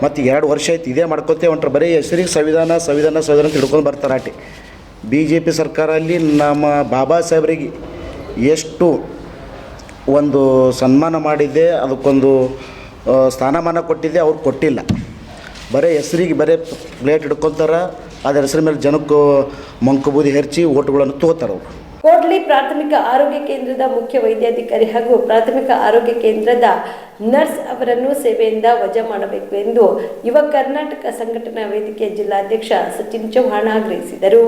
ಮತ್ತು 2 ವರ್ಷ ಆಯ್ತು ಇದೇ ಮಾಡ್ಕೊತೇ ಹೊಂಟ್ರೆ. ಬರೀ ಹೆಸರಿಗೆ ಸಂವಿಧಾನ ಅಂತ ಹಿಡ್ಕೊಂಡು ಬರ್ತಾರೆ ಆಟಿ. BJP ಸರ್ಕಾರ ಅಲ್ಲಿ ನಮ್ಮ ಬಾಬಾ ಸಾಹೇಬ್ರಿಗೆ ಎಷ್ಟು ಒಂದು ಸನ್ಮಾನ ಮಾಡಿದೆ, ಅದಕ್ಕೊಂದು ಸ್ಥಾನಮಾನ ಕೊಟ್ಟಿದೆ, ಅವ್ರು ಕೊಟ್ಟಿಲ್ಲ. ಬರೀ ಹೆಸರಿಗೆ ಬರೀ ಪ್ಲೇಟ್ ಹಿಡ್ಕೊತಾರೆ, ಅದರ ಹೆಸರ ಮೇಲೆ ಜನಕ್ಕೆ ಮಂಕು ಬೂದಿ ಹೆರ್ಚಿ ಓಟುಗಳನ್ನು ತಗೋತಾರೆ ಅವರು. ಕೋಡ್ಲಿ ಪ್ರಾಥಮಿಕ ಆರೋಗ್ಯ ಕೇಂದ್ರದ ಮುಖ್ಯ ವೈದ್ಯಾಧಿಕಾರಿ ಹಾಗೂ ಪ್ರಾಥಮಿಕ ಆರೋಗ್ಯ ಕೇಂದ್ರದ ನರ್ಸ್ ಅವರನ್ನು ಸೇವೆಯಿಂದ ವಜಾ ಮಾಡಬೇಕು ಎಂದು ಯುವ ಕರ್ನಾಟಕ ಸಂಘಟನಾ ವೇದಿಕೆಯ ಜಿಲ್ಲಾಧ್ಯಕ್ಷ ಸಚಿನ್ ಚೌಹಾಣ್ ಆಗ್ರಹಿಸಿದರು.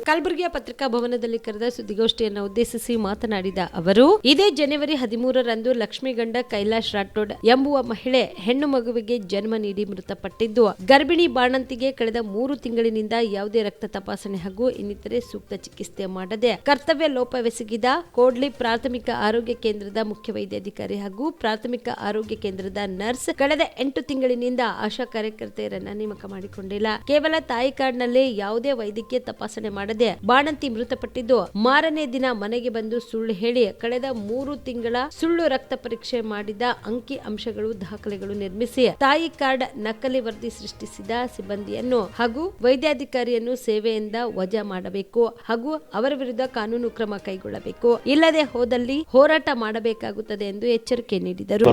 ಕಲಬುರಗಿಯ ಪತ್ರಿಕಾ ಭವನದಲ್ಲಿ ಕರೆದ ಸುದ್ದಿಗೋಷ್ಠಿಯನ್ನು ಉದ್ದೇಶಿಸಿ ಮಾತನಾಡಿದ ಅವರು, ಇದೇ ಜನವರಿ 13ರಂದು ಲಕ್ಷ್ಮೀಗಂಡ ಕೈಲಾಶ್ ರಾಠೋಡ್ ಎಂಬುವ ಮಹಿಳೆ ಹೆಣ್ಣು ಮಗುವಿಗೆ ಜನ್ಮ ನೀಡಿ ಮೃತಪಟ್ಟಿದ್ದು, ಗರ್ಭಿಣಿ ಬಾಣಂತಿಗೆ ಕಳೆದ 3 ತಿಂಗಳಿನಿಂದ ಯಾವುದೇ ರಕ್ತ ತಪಾಸಣೆ ಹಾಗೂ ಇನ್ನಿತರೆ ಸೂಕ್ತ ಚಿಕಿತ್ಸೆ ಮಾಡದೆ ಕರ್ತವ್ಯ ಲೋಪವೆಸಗಿದ ಕೋಡ್ಲಿ ಪ್ರಾಥಮಿಕ ಆರೋಗ್ಯ ಕೇಂದ್ರದ ಮುಖ್ಯ ವೈದ್ಯಾಧಿಕಾರಿ ಹಾಗೂ ಪ್ರಾಥಮಿಕ ಆರೋಗ್ಯ ಕೇಂದ್ರದ ನರ್ಸ್ ಕಳೆದ 8 ತಿಂಗಳಿನಿಂದ ಆಶಾ ಕಾರ್ಯಕರ್ತೆಯರನ್ನ ನೇಮಕ ಮಾಡಿಕೊಂಡಿಲ್ಲ. ಕೇವಲ ತಾಯಿ ಕಾರ್ಡ್ನಲ್ಲೇ ಯಾವುದೇ ವೈದ್ಯಕೀಯ ತಪಾಸಣೆ ಮಾಡದೆ ಬಾಣಂತಿ ಮೃತಪಟ್ಟಿದ್ದು, ಮಾರನೇ ದಿನ ಮನೆಗೆ ಬಂದು ಸುಳ್ಳು ಹೇಳಿ ಕಳೆದ 3 ತಿಂಗಳ ಸುಳ್ಳು ರಕ್ತ ಪರೀಕ್ಷೆ ಮಾಡಿದ ಅಂಕಿ ಅಂಶಗಳು ದಾಖಲೆಗಳು ನಿರ್ಮಿಸಿ ತಾಯಿ ಕಾರ್ಡ್ ನಕಲಿ ವರದಿ ಸೃಷ್ಟಿಸಿದ ಸಿಬ್ಬಂದಿಯನ್ನು ಹಾಗೂ ವೈದ್ಯಾಧಿಕಾರಿಯನ್ನು ಸೇವೆಯಿಂದ ವಜಾ ಮಾಡಬೇಕು ಹಾಗೂ ಅವರ ವಿರುದ್ಧ ಕಾನೂನು ಕ್ರಮ ಕೈಗೊಳ್ಳಬೇಕು. ಇಲ್ಲದೆ ಹೋದಲ್ಲಿ ಹೋರಾಟ ಮಾಡಬೇಕಾಗುತ್ತದೆ ಎಂದು ಎಚ್ಚರಿಕೆ ನೀಡಿದರು.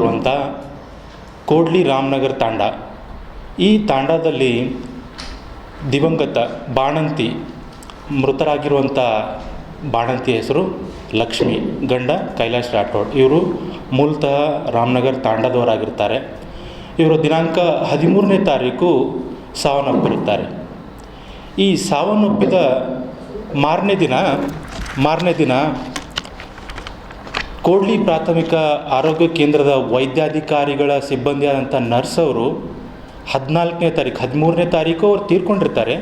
ಕೋಡ್ಲಿ ರಾಮನಗರ್ ತಾಂಡ, ಈ ತಾಂಡದಲ್ಲಿ ದಿವಂಗತ ಬಾಣಂತಿ ಮೃತರಾಗಿರುವಂಥ ಬಾಣಂತಿ ಹೆಸರು ಲಕ್ಷ್ಮಿ, ಗಂಡ ಕೈಲಾಶ್ ರಾಠೋಡ್. ಇವರು ಮೂಲತಃ ರಾಮನಗರ್ ತಾಂಡದವರಾಗಿರ್ತಾರೆ. ಇವರು ದಿನಾಂಕ 13ನೇ ತಾರೀಕು ಸಾವನ್ನಪ್ಪಿರುತ್ತಾರೆ. ಈ ಸಾವನ್ನಪ್ಪಿದ ಮಾರನೇ ದಿನ ಕೋಡ್ಲಿ ಪ್ರಾಥಮಿಕ ಆರೋಗ್ಯ ಕೇಂದ್ರದ ವೈದ್ಯಾಧಿಕಾರಿಗಳ ಸಿಬ್ಬಂದಿಯಾದಂಥ ನರ್ಸ್ ಅವರು 13ನೇ ತಾರೀಕು ಅವ್ರು ತೀರ್ಕೊಂಡಿರ್ತಾರೆ.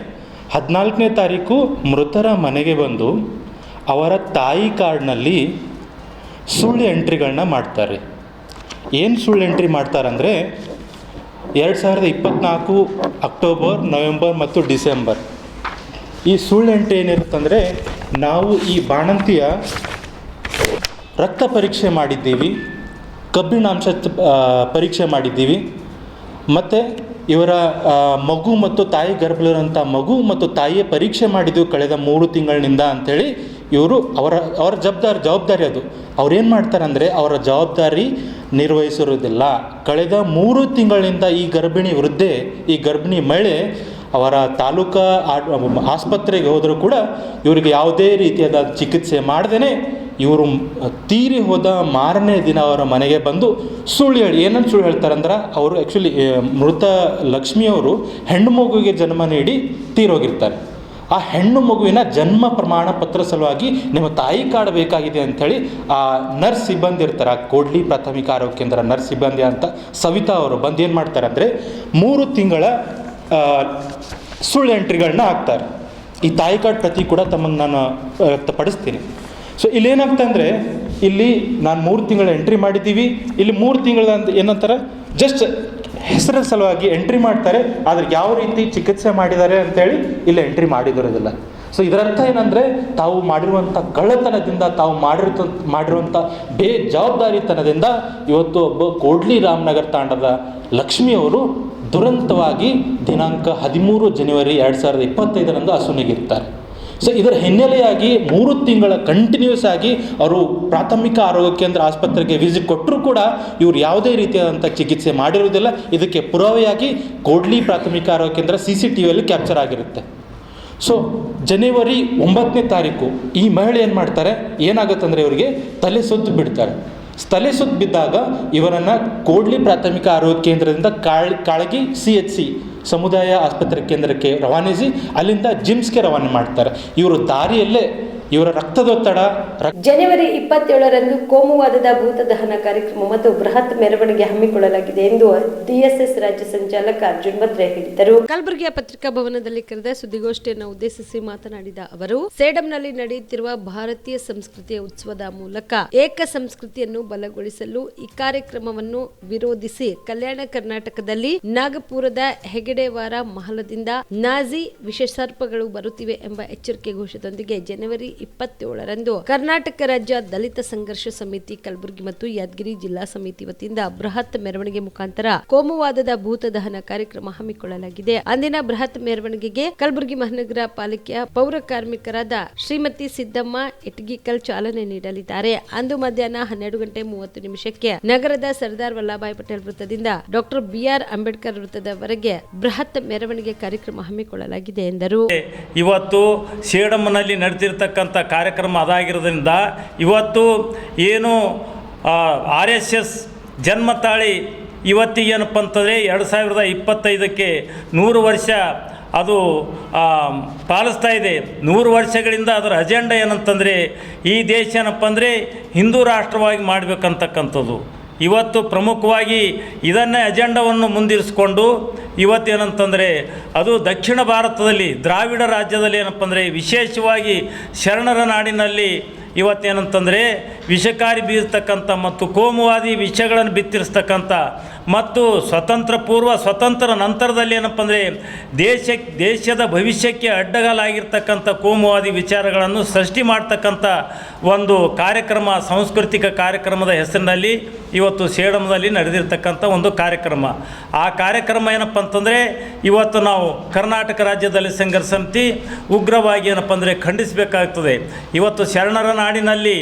14ನೇ ತಾರೀಕು ಮೃತರ ಮನೆಗೆ ಬಂದು ಅವರ ತಾಯಿ ಕಾರ್ಡ್ನಲ್ಲಿ ಸುಳ್ಳು ಎಂಟ್ರಿಗಳನ್ನ ಮಾಡ್ತಾರೆ. ಏನು ಸುಳ್ಳು ಎಂಟ್ರಿ ಮಾಡ್ತಾರಂದರೆ 2024 ಅಕ್ಟೋಬರ್, ನವೆಂಬರ್ ಮತ್ತು ಡಿಸೆಂಬರ್ ಈ ಸುಳ್ಳು ಎಂಟ್ರಿ ಏನಿರುತ್ತಂದರೆ, ನಾವು ಈ ಬಾಣಂತಿಯ ರಕ್ತ ಪರೀಕ್ಷೆ ಮಾಡಿದ್ದೀವಿ, ಕಬ್ಬಿಣಾಂಶ ಪರೀಕ್ಷೆ ಮಾಡಿದ್ದೀವಿ, ಮತ್ತು ಇವರ ಮಗು ಮತ್ತು ತಾಯಿ ಗರ್ಭದಲ್ಲಿರುವಂಥ ಮಗು ಮತ್ತು ತಾಯಿಯ ಪರೀಕ್ಷೆ ಮಾಡಿದ್ದೀವಿ ಕಳೆದ 3 ತಿಂಗಳಿನಿಂದ ಅಂಥೇಳಿ ಇವರು ಅವರ ಜವಾಬ್ದಾರಿ ಅದು. ಅವ್ರೇನು ಮಾಡ್ತಾರಂದರೆ ಅವರ ಜವಾಬ್ದಾರಿ ನಿರ್ವಹಿಸಿರುವುದಿಲ್ಲ. ಕಳೆದ 3 ತಿಂಗಳಿಂದ ಈ ಗರ್ಭಿಣಿ ಮಹಿಳೆ ಅವರ ತಾಲೂಕಾ ಆಸ್ಪತ್ರೆಗೆ ಹೋದರೂ ಕೂಡ ಇವರಿಗೆ ಯಾವುದೇ ರೀತಿಯಾದ ಚಿಕಿತ್ಸೆ ಮಾಡದೇ ಇವರು ತೀರಿ ಹೋದ ಮಾರನೇ ದಿನ ಅವರ ಮನೆಗೆ ಬಂದು ಸುಳ್ಳು ಹೇಳಿ ಏನಂತ ಸುಳ್ಳು ಹೇಳ್ತಾರಂದ್ರೆ, ಅವರು ಆ್ಯಕ್ಚುಲಿ ಮೃತ ಲಕ್ಷ್ಮಿಯವರು ಹೆಣ್ಣು ಮಗುವಿಗೆ ಜನ್ಮ ನೀಡಿ ತೀರೋಗಿರ್ತಾರೆ. ಆ ಹೆಣ್ಣು ಮಗುವಿನ ಜನ್ಮ ಪ್ರಮಾಣ ಪತ್ರ ಸಲುವಾಗಿ ನಿಮ್ಮ ತಾಯಿ ಕಾರ್ಡ್ ಬೇಕಾಗಿದೆ ಅಂಥೇಳಿ ಆ ನರ್ಸ್ ಸಿಬ್ಬಂದಿ ಇರ್ತಾರೆ, ಆ ಕೋಡ್ಲಿ ಪ್ರಾಥಮಿಕ ಆರೋಗ್ಯ ಕೇಂದ್ರ ನರ್ಸ್ ಸಿಬ್ಬಂದಿ ಅಂತ ಸವಿತಾ ಅವರು ಬಂದು ಏನು ಮಾಡ್ತಾರೆ ಅಂದರೆ 3 ತಿಂಗಳ ಸುಳ್ಳು ಎಂಟ್ರಿಗಳನ್ನ ಹಾಕ್ತಾರೆ. ಈ ತಾಯಿ ಕಾರ್ಡ್ ಪ್ರತಿ ಕೂಡ ತಮಗೆ ನಾನು ವ್ಯಕ್ತಪಡಿಸ್ತೀನಿ. ಸೊ ಇಲ್ಲೇನಾಗ್ತಾ ಅಂದರೆ, ಇಲ್ಲಿ ನಾನು 3 ತಿಂಗಳ ಎಂಟ್ರಿ ಮಾಡಿದ್ದೀವಿ, ಇಲ್ಲಿ 3 ತಿಂಗಳ ಏನಂತಾರೆ ಜಸ್ಟ್ ಹೆಸರ ಸಲುವಾಗಿ ಎಂಟ್ರಿ ಮಾಡ್ತಾರೆ, ಆದರೆ ಯಾವ ರೀತಿ ಚಿಕಿತ್ಸೆ ಮಾಡಿದ್ದಾರೆ ಅಂತೇಳಿ ಇಲ್ಲಿ ಎಂಟ್ರಿ ಮಾಡಿದಿರೋದಿಲ್ಲ. ಸೊ ಇದರರ್ಥ ಏನಂದರೆ, ತಾವು ಮಾಡಿರುವಂಥ ಕಳ್ಳತನದಿಂದ, ತಾವು ಮಾಡಿರುವಂಥ ಬೇಜವಾಬ್ದಾರಿತನದಿಂದ ಇವತ್ತು ಒಬ್ಬ ಕೋಡ್ಲಿ ರಾಮನಗರ್ ತಾಂಡದ ಲಕ್ಷ್ಮಿಯವರು ದುರಂತವಾಗಿ ದಿನಾಂಕ 13 ಜನವರಿ 2025ರಂದು ಅಸುನೀಗಿರ್ತಾರೆ. ಸೊ ಇದರ ಹಿನ್ನೆಲೆಯಾಗಿ 3 ತಿಂಗಳ ಕಂಟಿನ್ಯೂಸ್ ಆಗಿ ಅವರು ಪ್ರಾಥಮಿಕ ಆರೋಗ್ಯ ಕೇಂದ್ರ ಆಸ್ಪತ್ರೆಗೆ ವಿಸಿಟ್ ಕೊಟ್ಟರೂ ಕೂಡ ಇವರು ಯಾವುದೇ ರೀತಿಯಾದಂಥ ಚಿಕಿತ್ಸೆ ಮಾಡಿರುವುದಿಲ್ಲ. ಇದಕ್ಕೆ ಪುರಾವೆಯಾಗಿ ಕೋಡ್ಲಿ ಪ್ರಾಥಮಿಕ ಆರೋಗ್ಯ ಕೇಂದ್ರ CCTVಯಲ್ಲಿ ಕ್ಯಾಪ್ಚರ್ ಆಗಿರುತ್ತೆ. ಸೊ ಜನವರಿ 9ನೇ ತಾರೀಕು ಈ ಮಹಿಳೆ ಏನು ಮಾಡ್ತಾರೆ, ಏನಾಗುತ್ತಂದರೆ ಇವರಿಗೆ ತಲೆ ಸುತ್ತು ಬಿಡ್ತಾರೆ. ತಲೆ ಸುತ್ತು ಬಿದ್ದಾಗ ಇವರನ್ನು ಕೋಡ್ಲಿ ಪ್ರಾಥಮಿಕ ಆರೋಗ್ಯ ಕೇಂದ್ರದಿಂದ ಕಾಳಗಿ CHC ಸಮುದಾಯ ಆಸ್ಪತ್ರೆ ಕೇಂದ್ರಕ್ಕೆ ರವಾನಿಸಿ ಅಲ್ಲಿಂದ ಜಿಮ್ಸ್ಗೆ ರವಾನೆ ಮಾಡ್ತಾರೆ. ಇವರು ದಾರಿಯಲ್ಲೇ ಇವರ ರಕ್ತದೊತ್ತಡ ಜನವರಿ 27ರಂದು ಕೋಮುವಾದದ ಭೂತ ದಹನ ಕಾರ್ಯಕ್ರಮ ಮತ್ತು ಬೃಹತ್ ಮೆರವಣಿಗೆ ಹಮ್ಮಿಕೊಳ್ಳಲಾಗಿದೆ ಎಂದು DSS ರಾಜ್ಯ ಸಂಚಾಲಕ ಅರ್ಜುನ್ ಭದ್ರೆ ಹೇಳಿದರು. ಕಲಬುರಗಿಯ ಪತ್ರಿಕಾ ಭವನದಲ್ಲಿ ಕರೆದ ಸುದ್ದಿಗೋಷ್ಠಿಯನ್ನು ಉದ್ದೇಶಿಸಿ ಮಾತನಾಡಿದ ಅವರು, ಸೇಡಂನಲ್ಲಿ ನಡೆಯುತ್ತಿರುವ ಭಾರತೀಯ ಸಂಸ್ಕೃತಿಯ ಉತ್ಸವದ ಮೂಲಕ ಏಕ ಸಂಸ್ಕೃತಿಯನ್ನು ಬಲಗೊಳಿಸಲು ಈ ಕಾರ್ಯಕ್ರಮವನ್ನು ವಿರೋಧಿಸಿ ಕಲ್ಯಾಣ ಕರ್ನಾಟಕದಲ್ಲಿ ನಾಗಪುರದ ಹೆಗಡೆವಾರ ಮಹಲದಿಂದ ನಾಜಿ ವಿಷಸರ್ಪಗಳು ಬರುತ್ತಿವೆ ಎಂಬ ಎಚ್ಚರಿಕೆ ಘೋಷದೊಂದಿಗೆ ಜನವರಿ 27ರಂದು ಕರ್ನಾಟಕ ರಾಜ್ಯ ದಲಿತ ಸಂಘರ್ಷ ಸಮಿತಿ ಕಲಬುರಗಿ ಮತ್ತು ಯಾದಗಿರಿ ಜಿಲ್ಲಾ ಸಮಿತಿ ವತಿಯಿಂದ ಬೃಹತ್ ಮೆರವಣಿಗೆ ಮುಖಾಂತರ ಕೋಮುವಾದದ ಭೂತ ದಹನ ಕಾರ್ಯಕ್ರಮ ಹಮ್ಮಿಕೊಳ್ಳಲಾಗಿದೆ. ಅಂದಿನ ಬೃಹತ್ ಮೆರವಣಿಗೆಗೆ ಕಲಬುರಗಿ ಮಹಾನಗರ ಪಾಲಿಕೆಯ ಪೌರ ಕಾರ್ಮಿಕರಾದ ಶ್ರೀಮತಿ ಸಿದ್ದಮ್ಮ ಇಟಗಿಕಲ್ ಚಾಲನೆ ನೀಡಲಿದ್ದಾರೆ. ಅಂದು ಮಧ್ಯಾಹ್ನ 12:30 ನಗರದ ಸರ್ದಾರ್ ವಲ್ಲಭಾಯ್ ಪಟೇಲ್ ವೃತ್ತದಿಂದ ಡಾಕ್ಟರ್ BR ಅಂಬೇಡ್ಕರ್ ವೃತ್ತದವರೆಗೆ ಬೃಹತ್ ಮೆರವಣಿಗೆ ಕಾರ್ಯಕ್ರಮ ಹಮ್ಮಿಕೊಳ್ಳಲಾಗಿದೆ ಎಂದರು. ಇವತ್ತು ಸೇಡಂನಲ್ಲಿ ನಡೆದಿರ್ತಕ್ಕಂಥ ಕಾರ್ಯಕ್ರಮ ಅದಾಗಿರೋದ್ರಿಂದ ಇವತ್ತು ಏನು RSS ಜನ್ಮ ತಾಳಿ ಇವತ್ತಿಗೇನಪ್ಪ ಅಂತಂದರೆ 2025ಕ್ಕೆ 100 ವರ್ಷ ಅದು ಪಾಲಿಸ್ತಾ ಇದೆ. 100 ವರ್ಷಗಳಿಂದ ಅದರ ಅಜೆಂಡಾ ಏನಂತಂದರೆ ಈ ದೇಶ ಏನಪ್ಪ ಅಂದರೆ ಹಿಂದೂ ರಾಷ್ಟ್ರವಾಗಿ ಮಾಡಬೇಕಂತಕ್ಕಂಥದ್ದು. ಇವತ್ತು ಪ್ರಮುಖವಾಗಿ ಇದನ್ನೇ ಅಜೆಂಡವನ್ನು ಮುಂದಿರಿಸಿಕೊಂಡು ಇವತ್ತೇನಂತಂದರೆ ಅದು ದಕ್ಷಿಣ ಭಾರತದಲ್ಲಿ ದ್ರಾವಿಡ ರಾಜ್ಯದಲ್ಲಿ ಏನಪ್ಪ ಅಂದರೆ ವಿಶೇಷವಾಗಿ ಶರಣರ ನಾಡಿನಲ್ಲಿ ಇವತ್ತೇನಂತಂದರೆ ವಿಷಕಾರಿ ಬೀರ್ತಕ್ಕಂಥ ಮತ್ತು ಕೋಮುವಾದಿ ವಿಷಯಗಳನ್ನು ಬಿತ್ತಿರಿಸ್ತಕ್ಕಂಥ ಮತ್ತು ಸ್ವತಂತ್ರ ಪೂರ್ವ ಸ್ವತಂತ್ರ ನಂತರದಲ್ಲಿ ಏನಪ್ಪ ಅಂದರೆ ದೇಶದ ಭವಿಷ್ಯಕ್ಕೆ ಅಡ್ಡಗಾಲಾಗಿರ್ತಕ್ಕಂಥ ಕೋಮುವಾದಿ ವಿಚಾರಗಳನ್ನು ಸೃಷ್ಟಿ ಮಾಡ್ತಕ್ಕಂಥ ಒಂದು ಕಾರ್ಯಕ್ರಮ, ಸಾಂಸ್ಕೃತಿಕ ಕಾರ್ಯಕ್ರಮದ ಹೆಸರಿನಲ್ಲಿ ಇವತ್ತು ಸೇಡಂನಲ್ಲಿ ನಡೆದಿರ್ತಕ್ಕಂಥ ಒಂದು ಕಾರ್ಯಕ್ರಮ. ಆ ಕಾರ್ಯಕ್ರಮ ಏನಪ್ಪ ಅಂತಂದರೆ ಇವತ್ತು ನಾವು ಕರ್ನಾಟಕ ರಾಜ್ಯ ದಲಿತ ಸಂಘರ್ಷ ಸಮಿತಿ ಉಗ್ರವಾಗಿ ಏನಪ್ಪ ಅಂದರೆ ಖಂಡಿಸಬೇಕಾಗ್ತದೆ. ಇವತ್ತು ಶರಣರ ನಾಡಿನಲ್ಲಿ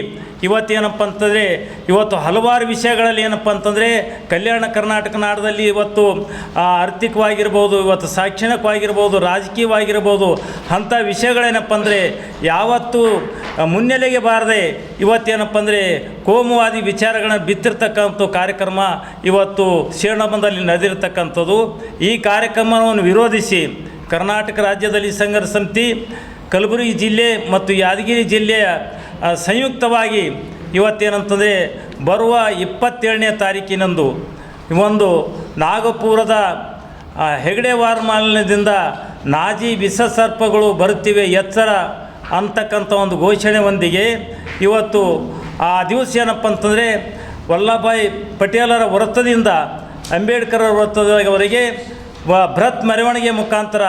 ಇವತ್ತೇನಪ್ಪ ಅಂತಂದರೆ ಇವತ್ತು ಹಲವಾರು ವಿಷಯಗಳಲ್ಲಿ ಏನಪ್ಪ ಅಂತಂದರೆ ಕಲ್ಯಾಣ ಕರ್ನಾಟಕ ನಾಡದಲ್ಲಿ ಇವತ್ತು ಆರ್ಥಿಕವಾಗಿರ್ಬೋದು, ಇವತ್ತು ಶೈಕ್ಷಣಿಕವಾಗಿರ್ಬೋದು, ರಾಜಕೀಯವಾಗಿರ್ಬೋದು ಅಂಥ ವಿಷಯಗಳೇನಪ್ಪ ಅಂದರೆ ಯಾವತ್ತೂ ಮುನ್ನೆಲೆಗೆ ಬಾರದೆ ಇವತ್ತೇನಪ್ಪ ಅಂದರೆ ಕೋಮುವಾದಿ ವಿಚಾರಗಳನ್ನ ಬಿತ್ತಿರ್ತಕ್ಕಂಥ ಕಾರ್ಯಕ್ರಮ ಇವತ್ತು ಸೇಡಂನಲ್ಲಿ ನಡೆದಿರ್ತಕ್ಕಂಥದ್ದು. ಈ ಕಾರ್ಯಕ್ರಮವನ್ನು ವಿರೋಧಿಸಿ ಕರ್ನಾಟಕ ರಾಜ್ಯದಲ್ಲಿ ಸಂಘರ್ಷ ಸಮಿತಿ ಕಲಬುರಗಿ ಜಿಲ್ಲೆ ಮತ್ತು ಯಾದಗಿರಿ ಜಿಲ್ಲೆಯ ಸಂಯುಕ್ತವಾಗಿ ಇವತ್ತೇನಂತಂದರೆ ಬರುವ 27ನೇ ತಾರೀಕಿನಂದು ಒಂದು ನಾಗಪುರದ ಹೆಗಡೆವಾರ ಮಾಲಿನ್ಯದಿಂದ ನಾಜಿ ವಿಷಸರ್ಪಗಳು ಬರುತ್ತಿವೆ ಎಚ್ಚರ ಅಂತಕ್ಕಂಥ ಒಂದು ಘೋಷಣೆಯೊಂದಿಗೆ ಇವತ್ತು ಆ ದಿವಸ ಏನಪ್ಪ ಅಂತಂದರೆ ವಲ್ಲಭಾಯ್ ಪಟೇಲರ ವೃತ್ತದಿಂದ ಅಂಬೇಡ್ಕರ್ ವೃತ್ತದವರೆಗೆ ಬೃಹತ್ ಮೆರವಣಿಗೆ ಮುಖಾಂತರ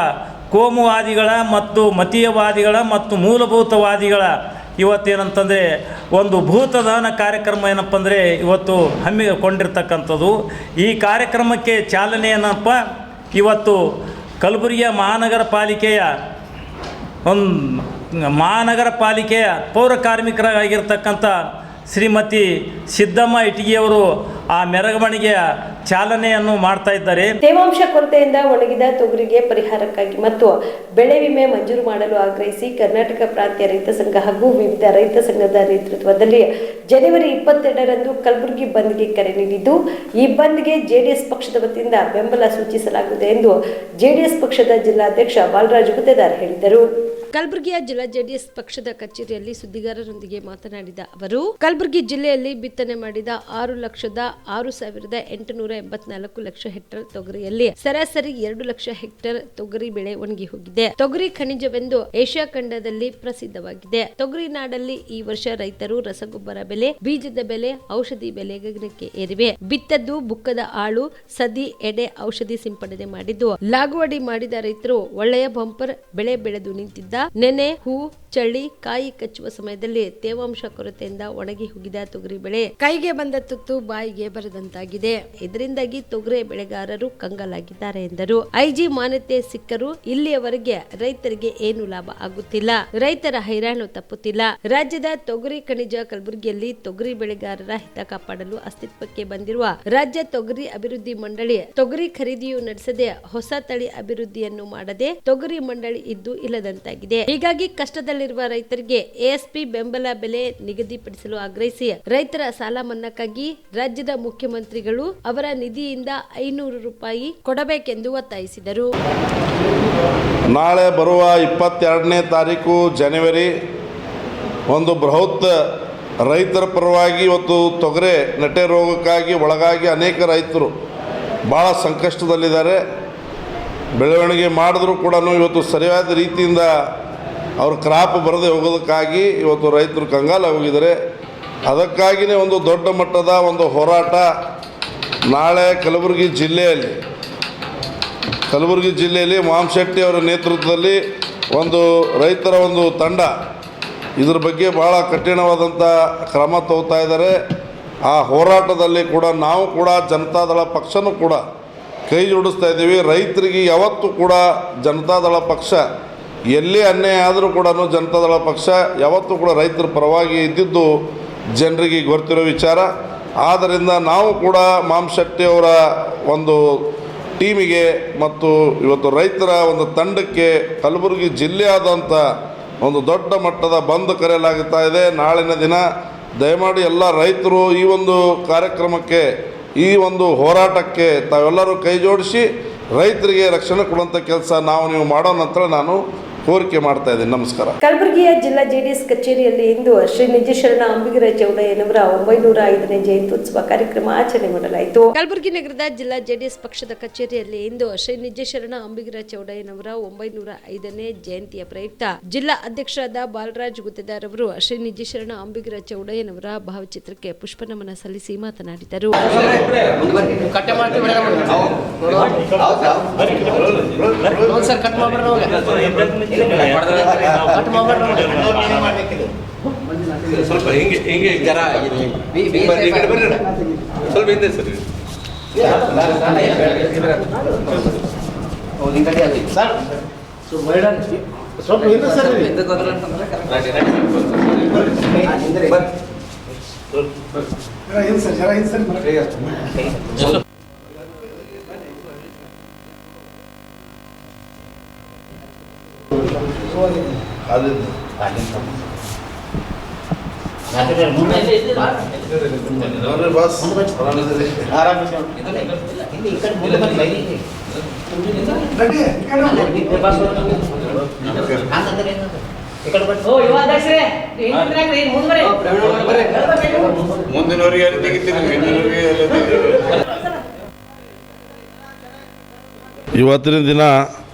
ಕೋಮುವಾದಿಗಳ ಮತ್ತು ಮತೀಯವಾದಿಗಳ ಮತ್ತು ಮೂಲಭೂತವಾದಿಗಳ ಇವತ್ತೇನಂತಂದರೆ ಒಂದು ಭೂತದಾನ ಕಾರ್ಯಕ್ರಮ ಏನಪ್ಪ ಅಂದರೆ ಇವತ್ತು ಹಮ್ಮಿಕೊಂಡಿರ್ತಕ್ಕಂಥದ್ದು. ಈ ಕಾರ್ಯಕ್ರಮಕ್ಕೆ ಚಾಲನೆ ಏನಪ್ಪ ಇವತ್ತು ಕಲಬುರಗಿಯ ಮಹಾನಗರ ಪಾಲಿಕೆಯ ಪೌರ ಕಾರ್ಮಿಕರಾಗಿರ್ತಕ್ಕಂಥ ಶ್ರೀಮತಿ ಸಿದ್ದಮ್ಮ ಇಟಗಿಯವರು ಆ ಮೆರವಣಿಗೆಯ ಚಾಲನೆಯನ್ನು ಮಾಡ್ತಾ ಇದ್ದಾರೆ. ತೇವಾಂಶ ಕೊರತೆಯಿಂದ ಒಣಗಿದ ತೊಗರಿಗೆ ಪರಿಹಾರಕ್ಕಾಗಿ ಮತ್ತು ಬೆಳೆ ವಿಮೆ ಮಂಜೂರು ಮಾಡಲು ಆಗ್ರಹಿಸಿ ಕರ್ನಾಟಕ ಪ್ರಾಂತ್ಯ ರೈತ ಸಂಘ ಹಾಗೂ ವಿವಿಧ ರೈತ ಸಂಘದ ನೇತೃತ್ವದಲ್ಲಿ ಜನವರಿ 22ರಂದು ಕಲಬುರಗಿ ಬಂದ್ಗೆ ಕರೆ ನೀಡಿದ್ದು, ಈ ಬಂದ್ಗೆ JDS ಪಕ್ಷದ ವತಿಯಿಂದ ಬೆಂಬಲ ಸೂಚಿಸಲಾಗಿದೆ ಎಂದು JDS ಪಕ್ಷದ ಜಿಲ್ಲಾಧ್ಯಕ್ಷ ಬಾಲರಾಜ್ ಗುತ್ತೇದಾರ್ ಹೇಳಿದರು. ಕಲಬುರಗಿಯ ಜಿಲ್ಲಾ JDS ಪಕ್ಷದ ಕಚೇರಿಯಲ್ಲಿ ಸುದ್ದಿಗಾರರೊಂದಿಗೆ ಮಾತನಾಡಿದ ಅವರು, ಕಲಬುರಗಿ ಜಿಲ್ಲೆಯಲ್ಲಿ ಬಿತ್ತನೆ ಮಾಡಿದ 6,06,884 ಹೆಕ್ಟೇರ್ ತೊಗರಿಯಲ್ಲಿ ಸರಾಸರಿ 2 ಲಕ್ಷ ಹೆಕ್ಟೇರ್ ತೊಗರಿ ಬೆಳೆ ಒಣಗಿ ಹೋಗಿದೆ. ತೊಗರಿ ಖನಿಜವೆಂದು ಏಷ್ಯಾ ಖಂಡದಲ್ಲಿ ಪ್ರಸಿದ್ಧವಾಗಿದೆ. ತೊಗರಿ ನಾಡಲ್ಲಿ ಈ ವರ್ಷ ರೈತರು ರಸಗೊಬ್ಬರ ಬೆಲೆ, ಬೀಜದ ಬೆಲೆ, ಔಷಧಿ ಬೆಲೆ ಗಗನಕ್ಕೆ ಏರಿವೆ. ಬಿತ್ತದ್ದು ಬುಕ್ಕದ ಆಳು, ಸದಿ, ಎಡೆ ಔಷಧಿ ಸಿಂಪಡಣೆ ಮಾಡಿದ್ದು ಲಾಗುವಡಿ ಮಾಡಿದ ರೈತರು ಒಳ್ಳೆಯ ಬಂಪರ್ ಬೆಳೆ ಬೆಳೆದು ನಿಂತಿದ್ದ ನೆನೆ, ಹೂ, ಚಳಿ, ಕಾಯಿ ಕಚ್ಚುವ ಸಮಯದಲ್ಲಿ ತೇವಾಂಶ ಕೊರತೆಯಿಂದ ಒಣಗಿ ಹೋಗಿದ ತೊಗರಿ ಬೆಳೆ ಕೈಗೆ ಬಂದ ತುತ್ತು ಬಾಯಿಗೆ ಬರದಂತಾಗಿದೆ. ಇದರಿಂದಾಗಿ ತೊಗರಿ ಬೆಳೆಗಾರರು ಕಂಗಾಲಾಗಿದ್ದಾರೆ ಎಂದರು. ಐಜಿ ಮಾನ್ಯತೆ ಸಿಕ್ಕರೂ ಇಲ್ಲಿಯವರೆಗೆ ರೈತರಿಗೆ ಏನು ಲಾಭ ಆಗುತ್ತಿಲ್ಲ. ರೈತರ ಹೈರಾಣು ತಪ್ಪುತ್ತಿಲ್ಲ. ರಾಜ್ಯದ ತೊಗರಿ ಖನಿಜ ಕಲಬುರಗಿಯಲ್ಲಿ ತೊಗರಿ ಬೆಳೆಗಾರರ ಹಿತ ಕಾಪಾಡಲು ಅಸ್ತಿತ್ವಕ್ಕೆ ಬಂದಿರುವ ರಾಜ್ಯ ತೊಗರಿ ಅಭಿವೃದ್ಧಿ ಮಂಡಳಿ ತೊಗರಿ ಖರೀದಿಯು ನಡೆಸದೆ ಹೊಸ ತಳಿ ಅಭಿವೃದ್ಧಿಯನ್ನು ಮಾಡದೆ ತೊಗರಿ ಮಂಡಳಿ ಇದ್ದು ಇಲ್ಲದಂತಾಗಿದೆ. ಹೀಗಾಗಿ ಕಷ್ಟದಲ್ಲಿರುವ ರೈತರಿಗೆ ಎಎಸ್ಪಿ ಬೆಂಬಲ ಬೆಲೆ ನಿಗದಿಪಡಿಸಲು ಆಗ್ರಹಿಸಿ ರೈತರ ಸಾಲ ಮನ್ನಾಕ್ಕಾಗಿ ರಾಜ್ಯದ ಮುಖ್ಯಮಂತ್ರಿಗಳು ಅವರ ನಿಧಿಯಿಂದ 500 ರೂಪಾಯಿ ಕೊಡಬೇಕೆಂದು ಒತ್ತಾಯಿಸಿದರು. ನಾಳೆ ಬರುವ 22ನೇ ತಾರೀಕು ಜನವರಿ ಒಂದು ಬೃಹತ್ ರೈತರ ಪರವಾಗಿ ಇವತ್ತು ತೊಗರೆ ನೆಟ್ಟೆ ರೋಗಕ್ಕಾಗಿ ಒಳಗಾಗಿ ಅನೇಕ ರೈತರು ಭಾಳ ಸಂಕಷ್ಟದಲ್ಲಿದ್ದಾರೆ. ಬೆಳವಣಿಗೆ ಮಾಡಿದ್ರೂ ಕೂಡ ಇವತ್ತು ಸರಿಯಾದ ರೀತಿಯಿಂದ ಅವ್ರ ಕ್ರಾಪ್ ಬರದೆ ಹೋಗೋದಕ್ಕಾಗಿ ಇವತ್ತು ರೈತರು ಕಂಗಾಲಾಗಿದ್ದಾರೆ. ಅದಕ್ಕಾಗಿಯೇ ಒಂದು ದೊಡ್ಡ ಮಟ್ಟದ ಒಂದು ಹೋರಾಟ ನಾಳೆ ಕಲಬುರಗಿ ಜಿಲ್ಲೆಯಲ್ಲಿ ಮಾಂಶೆಟ್ಟಿ ಅವರ ನೇತೃತ್ವದಲ್ಲಿ ಒಂದು ರೈತರ ಒಂದು ತಂಡ ಇದ್ರ ಬಗ್ಗೆ ಭಾಳ ಕಠಿಣವಾದಂಥ ಕ್ರಮ ತಗೋತಾ ಇದ್ದಾರೆ. ಆ ಹೋರಾಟದಲ್ಲಿ ಕೂಡ ನಾವು ಕೂಡ ಜನತಾದಳ ಪಕ್ಷನೂ ಕೂಡ ಕೈ ಜೋಡಿಸ್ತಾ ಇದ್ದೀವಿ. ರೈತರಿಗೆ ಯಾವತ್ತೂ ಕೂಡ ಜನತಾದಳ ಪಕ್ಷ ಎಲ್ಲೇ ಅನ್ಯಾಯ ಆದರೂ ಕೂಡ ಜನತಾದಳ ಪಕ್ಷ ಯಾವತ್ತೂ ಕೂಡ ರೈತರ ಪರವಾಗಿ ಇದ್ದಿದ್ದು ಜನರಿಗೆ ಗೊತ್ತಿರೋ ವಿಚಾರ. ಆದ್ದರಿಂದ ನಾವು ಕೂಡ ಮಾಂಶೆಟ್ಟಿ ಅವರ ಒಂದು ಟೀಮಿಗೆ ಮತ್ತು ಇವತ್ತು ರೈತರ ಒಂದು ತಂಡಕ್ಕೆ ಕಲಬುರಗಿ ಜಿಲ್ಲೆಯಾದಂಥ ಒಂದು ದೊಡ್ಡ ಮಟ್ಟದ ಬಂದ್ ಕರೆಯಲಾಗುತ್ತಾ ಇದೆ. ನಾಳಿನ ದಿನ ದಯಮಾಡಿ ಎಲ್ಲ ರೈತರು ಈ ಒಂದು ಕಾರ್ಯಕ್ರಮಕ್ಕೆ, ಈ ಒಂದು ಹೋರಾಟಕ್ಕೆ ತಾವೆಲ್ಲರೂ ಕೈ ಜೋಡಿಸಿ ರೈತರಿಗೆ ರಕ್ಷಣೆ ಕೊಡುವಂಥ ಕೆಲಸ ನೀವು ಮಾಡೋಣ ಅಂತ ನಾನು ಕೋರಿಕೆ ಮಾಡ್ತಾ ಇದ್ದೀನಿ. ನಮಸ್ಕಾರ. ಕಲಬುರಗಿಯ ಜಿಲ್ಲಾ ಜೆಡಿಎಸ್ ಕಚೇರಿಯಲ್ಲಿ ಇಂದು ಶ್ರೀ ನಿಜಶರಣ ಅಂಬಿಗರ ಚೌಡಯ್ಯನವರ 905ನೇ ಜಯಂತ್ಯುತ್ಸವ ಕಾರ್ಯಕ್ರಮ ಆಚರಣೆ ಮಾಡಲಾಯಿತು. ಕಲಬುರಗಿ ನಗರದ ಜಿಲ್ಲಾ ಜೆಡಿಎಸ್ ಪಕ್ಷದ ಕಚೇರಿಯಲ್ಲಿ ಇಂದು ಶ್ರೀ ನಿಜಶರಣ ಅಂಬಿಗರ ಚೌಡಯ್ಯನವರ 905ನೇ ಜಯಂತಿಯ ಪ್ರಯುಕ್ತ ಜಿಲ್ಲಾ ಅಧ್ಯಕ್ಷರಾದ ಬಾಲರಾಜ್ ಗುತ್ತೇದಾರ್ ಅವರು ಶ್ರೀ ನಿಜಶರಣ ಅಂಬಿಗರ ಚೌಡಯ್ಯನವರ ಭಾವಚಿತ್ರಕ್ಕೆ ಪುಷ್ಪನಮನ ಸಲ್ಲಿಸಿ ಮಾತನಾಡಿದರು. ಸ್ವಲ್ಪ ಹಿಂಗೆ ಜರ ಸ್ವಲ್ಪ ಹಿಂದೆ ಸರ್. ಇವತ್ತಿನ ದಿನ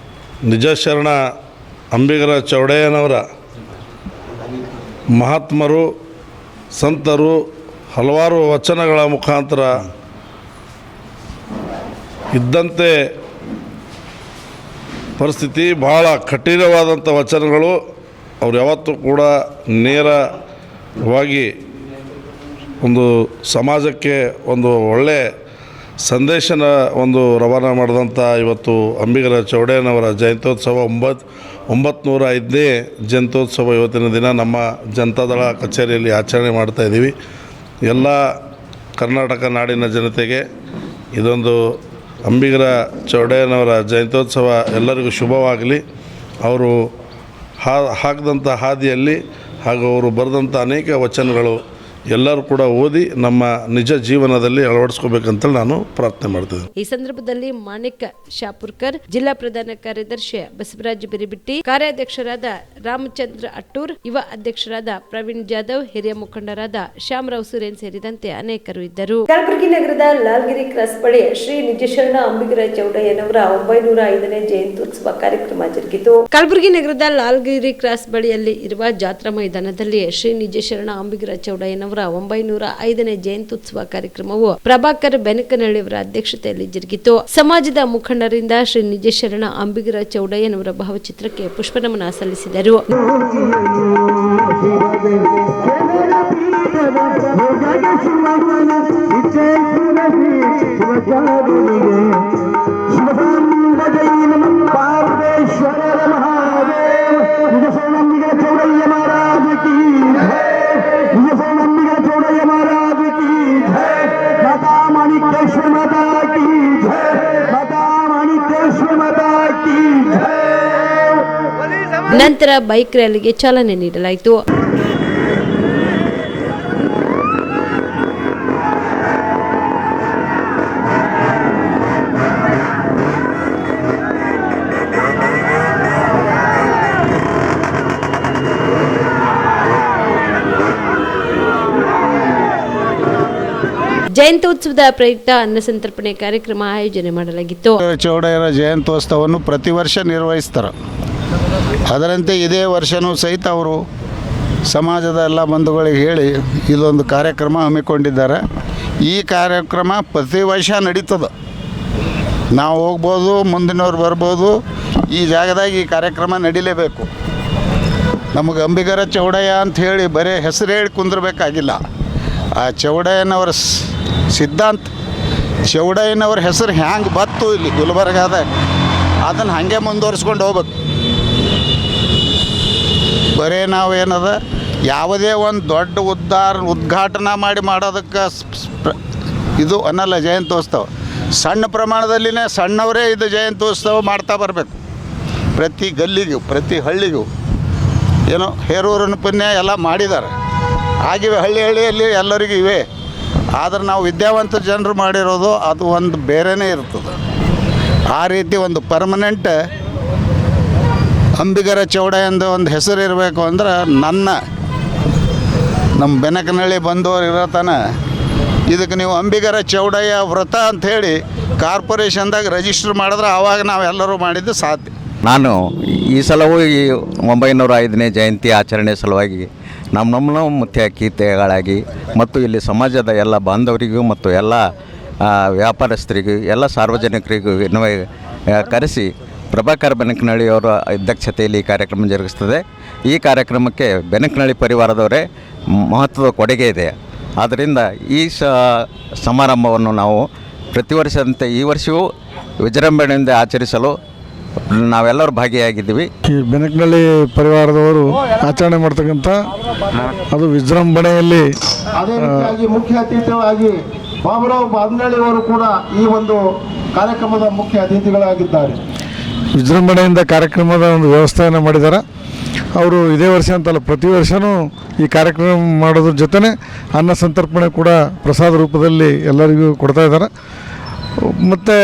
ನಿಜಶರಣ ಅಂಬಿಗರ ಚೌಡಯ್ಯನವರ ಮಹಾತ್ಮರು, ಸಂತರು ಹಲವಾರು ವಚನಗಳ ಮುಖಾಂತರ ಇದ್ದಂತೆ ಪರಿಸ್ಥಿತಿ ಭಾಳ ಕಠಿಣವಾದಂಥ ವಚನಗಳು. ಅವ್ರು ಯಾವತ್ತೂ ಕೂಡ ನೇರವಾಗಿ ಒಂದು ಸಮಾಜಕ್ಕೆ ಒಂದು ಒಳ್ಳೆಯ ಸಂದೇಶನ ಒಂದು ರವಾನೆ ಮಾಡಿದಂಥ ಇವತ್ತು ಅಂಬಿಗರ ಚೌಡಯ್ಯನವರ ಜಯಂತ್ಯೋತ್ಸವ 905ನೇ ಜಯಂತ್ಯೋತ್ಸವ ಇವತ್ತಿನ ದಿನ ನಮ್ಮ ಜನತಾದಳ ಕಚೇರಿಯಲ್ಲಿ ಆಚರಣೆ ಮಾಡ್ತಾಯಿದ್ದೀವಿ. ಎಲ್ಲ ಕರ್ನಾಟಕ ನಾಡಿನ ಜನತೆಗೆ ಇದೊಂದು ಅಂಬಿಗರ ಚೌಡಯ್ಯನವರ ಜಯಂತ್ಯೋತ್ಸವ ಎಲ್ಲರಿಗೂ ಶುಭವಾಗಲಿ. ಅವರು ಹಾಕಿದಂಥ ಹಾದಿಯಲ್ಲಿ ಹಾಗೂ ಅವರು ಬರೆದಂಥ ಅನೇಕ ವಚನಗಳು ಎಲ್ಲರೂ ಕೂಡ ಓದಿ ನಮ್ಮ ನಿಜ ಜೀವನದಲ್ಲಿ ಅಳವಡಿಸ್ಕೋಬೇಕಂತ ನಾನು ಪ್ರಾರ್ಥನೆ ಮಾಡ್ತಿದ್ದೆ. ಈ ಸಂದರ್ಭದಲ್ಲಿ ಮಾಣಿಕ್ ಶಾಪುರ್ಕರ್, ಜಿಲ್ಲಾ ಪ್ರಧಾನ ಕಾರ್ಯದರ್ಶಿ ಬಸವರಾಜ್ ಬಿರಿಬಿಟ್ಟಿ, ಕಾರ್ಯಾಧ್ಯಕ್ಷರಾದ ರಾಮಚಂದ್ರ ಅಟ್ಟೂರ್, ಯುವ ಅಧ್ಯಕ್ಷರಾದ ಪ್ರವೀಣ್ ಜಾಧವ್, ಹಿರಿಯ ಮುಖಂಡರಾದ ಶ್ಯಾಮರಾವ್ ಸುರೇನ್ ಸೇರಿದಂತೆ ಅನೇಕರು ಇದ್ದರು. ಕಲಬುರಗಿ ನಗರದ ಲಾಲ್ಗಿರಿ ಕ್ರಾಸ್ ಬಳಿ ಶ್ರೀ ನಿಜಶರಣ ಅಂಬಿಗರ ಚೌಡಯ್ಯನವರ 905ನೇ ಜಯಂತ್ಯುತ್ಸವ ಕಾರ್ಯಕ್ರಮ ಜರುಗಿತು. ಕಲಬುರಗಿ ನಗರದ ಲಾಲ್ಗಿರಿ ಕ್ರಾಸ್ ಬಳಿಯಲ್ಲಿ ಇರುವ ಜಾತ್ರಾ ಮೈದಾನದಲ್ಲಿ ಶ್ರೀ ನಿಜಶರಣ ಅಂಬಿಗರ ಚೌಡಯ್ಯನವರ 1905ನೇ ಜಯಂತ್ಯುತ್ಸವ ಕಾರ್ಯಕ್ರಮವು ಪ್ರಭಾಕರ್ ಬೆನಕನಹಳ್ಳಿಯವರ ಅಧ್ಯಕ್ಷತೆಯಲ್ಲಿ ಜರುಗಿತು. ಸಮಾಜದ ಮುಖಂಡರಿಂದ ಶ್ರೀ ನಿಜಶರಣ ಅಂಬಿಗರ ಚೌಡಯ್ಯನವರ ಭಾವಚಿತ್ರಕ್ಕೆ ಪುಷ್ಪನಮನ ಸಲ್ಲಿಸಿದರು. ನಂತರ ಬೈಕ್ ರ್ಯಾಲಿಗೆ ಚಾಲನೆ ನೀಡಲಾಯಿತು. ಜಯಂತ್ಯೋತ್ಸವದ ಪ್ರಯುಕ್ತ ಅನ್ನ ಸಂತರ್ಪಣೆ ಕಾರ್ಯಕ್ರಮ ಆಯೋಜನೆ ಮಾಡಲಾಗಿತ್ತು. ಚೌಡಯ್ಯರ ಜಯಂತ್ಯೋತ್ಸವವನ್ನು ಪ್ರತಿ ವರ್ಷ ನಿರ್ವಹಿಸ್ತಾರೆ. ಅದರಂತೆ ಇದೇ ವರ್ಷವೂ ಸಹಿತ ಅವರು ಸಮಾಜದ ಎಲ್ಲ ಬಂಧುಗಳಿಗೆ ಹೇಳಿ ಇಲ್ಲೊಂದು ಕಾರ್ಯಕ್ರಮ ಹಮ್ಮಿಕೊಂಡಿದ್ದಾರೆ. ಈ ಕಾರ್ಯಕ್ರಮ ಪ್ರತಿ ವರ್ಷ ನಡೀತದೆ. ನಾವು ಹೋಗ್ಬೋದು, ಮುಂದಿನವ್ರು ಬರ್ಬೋದು. ಈ ಜಾಗದಾಗ ಈ ಕಾರ್ಯಕ್ರಮ ನಡೀಲೇಬೇಕು. ನಮಗೆ ಅಂಬಿಗರ ಚೌಡಯ್ಯ ಅಂತ ಹೇಳಿ ಬರೀ ಹೆಸರು ಹೇಳಿ ಕುಂದಿರ್ಬೇಕಾಗಿಲ್ಲ. ಆ ಚೌಡಯ್ಯನವರ ಸಿದ್ಧಾಂತ, ಚೌಡಯ್ಯನವ್ರ ಹೆಸರು ಹ್ಯಾಂಗೆ ಬತ್ತು ಇಲ್ಲಿ ಗುಲ್ಬರ್ಗಾದಾಗ, ಅದನ್ನು ಹಾಗೆ ಮುಂದುವರಿಸ್ಕೊಂಡು ಹೋಗ್ಬೇಕು. ಬರೀ ನಾವೇನದ ಯಾವುದೇ ಒಂದು ದೊಡ್ಡ ಉದ್ಘಾಟನೆ ಮಾಡೋದಕ್ಕೆ ಇದು ಅನ್ನಲ್ಲ ಜಯಂತ್ಯೋತ್ಸವ. ಸಣ್ಣ ಪ್ರಮಾಣದಲ್ಲಿನೇ ಸಣ್ಣವರೇ ಇದು ಜಯಂತ್ಯೋತ್ಸವ ಮಾಡ್ತಾ ಬರಬೇಕು. ಪ್ರತಿ ಗಲ್ಲಿಗೂ ಪ್ರತಿ ಹಳ್ಳಿಗೂ ಏನೋ ಹೇರೂರಿನ ಪುಣ್ಯ ಎಲ್ಲ ಮಾಡಿದ್ದಾರೆ, ಆಗಿವೆ. ಹಳ್ಳಿಯಲ್ಲಿ ಎಲ್ಲರಿಗೂ ಇವೆ. ಆದರೆ ನಾವು ವಿದ್ಯಾವಂತ ಜನರು ಮಾಡಿರೋದು ಅದು ಒಂದು ಬೇರೆಯೇ ಇರ್ತದೆ. ಆ ರೀತಿ ಒಂದು ಪರ್ಮನೆಂಟ್ ಅಂಬಿಗರ ಚೌಡಯ್ಯ ಎಂದು ಒಂದು ಹೆಸರು ಇರಬೇಕು ಅಂದ್ರೆ ನಮ್ಮ ಬೆನಕನಹಳ್ಳಿ ಬಂದವರು ಇರತನ ಇದಕ್ಕೆ ನೀವು ಅಂಬಿಗರ ಚೌಡಯ್ಯ ವ್ರತ ಅಂಥೇಳಿ ಕಾರ್ಪೊರೇಷನ್ದಾಗ ರಿಜಿಸ್ಟರ್ ಮಾಡಿದ್ರೆ ಆವಾಗ ನಾವೆಲ್ಲರೂ ಮಾಡಿದ್ದು ಸಾಧ್ಯ. ನಾನು ಈ ಸಲವೂ ಈ 1905ನೇ ಜಯಂತಿ ಆಚರಣೆ ಸಲುವಾಗಿ ನಮ್ಮ ಮುಖ್ಯ ಅತಿಥಿಗಳಾಗಿ ಮತ್ತು ಇಲ್ಲಿ ಸಮಾಜದ ಎಲ್ಲ ಬಾಂಧವರಿಗೂ ಮತ್ತು ಎಲ್ಲ ವ್ಯಾಪಾರಸ್ಥರಿಗೂ ಎಲ್ಲ ಸಾರ್ವಜನಿಕರಿಗೂ ಕರೆಸಿ ಪ್ರಭಾಕರ್ ಬೆನಕನಹಳ್ಳಿಯವರ ಅಧ್ಯಕ್ಷತೆಯಲ್ಲಿ ಈ ಕಾರ್ಯಕ್ರಮ ಜರುಗಿಸ್ತದೆ. ಈ ಕಾರ್ಯಕ್ರಮಕ್ಕೆ ಬೆನಕನಹಳ್ಳಿ ಪರಿವಾರದವರೇ ಮಹತ್ವದ ಕೊಡುಗೆ ಇದೆ. ಆದ್ದರಿಂದ ಈ ಸಮಾರಂಭವನ್ನು ನಾವು ಪ್ರತಿ ವರ್ಷದಂತೆ ಈ ವರ್ಷವೂ ವಿಜೃಂಭಣೆಯಿಂದ ಆಚರಿಸಲು ನಾವೆಲ್ಲರೂ ಭಾಗಿಯಾಗಿದ್ದೀವಿ. ಈ ಬೆನಕನಹಳ್ಳಿ ಪರಿವಾರದವರು ಆಚರಣೆ ಮಾಡ್ತಕ್ಕಂಥ ಅದು ವಿಜೃಂಭಣೆಯಲ್ಲಿ ಅದೇ ರೀತಿಯಾಗಿ ಮುಖ್ಯ ಅತಿಥಿಗಳಾಗಿ ಬಾಬುರಾವ್ ಬಾದ್ನಳ್ಳಿಯವರು ಕೂಡ ಈ ಒಂದು ಕಾರ್ಯಕ್ರಮದ ಮುಖ್ಯ ಅತಿಥಿಗಳಾಗಿದ್ದಾರೆ. ವಿಜೃಂಭಣೆಯಿಂದ ಕಾರ್ಯಕ್ರಮದ ಒಂದು ವ್ಯವಸ್ಥೆಯನ್ನು ಮಾಡಿದ್ದಾರೆ. ಅವರು ಇದೇ ವರ್ಷ ಅಂತಲ್ಲ, ಪ್ರತಿ ವರ್ಷವೂ ಈ ಕಾರ್ಯಕ್ರಮ ಮಾಡೋದ್ರ ಜೊತೆನೇ ಅನ್ನ ಸಂತರ್ಪಣೆ ಕೂಡ ಪ್ರಸಾದ ರೂಪದಲ್ಲಿ ಎಲ್ಲರಿಗೂ ಕೊಡ್ತಾ ಇದ್ದಾರೆ. ಮತ್ತು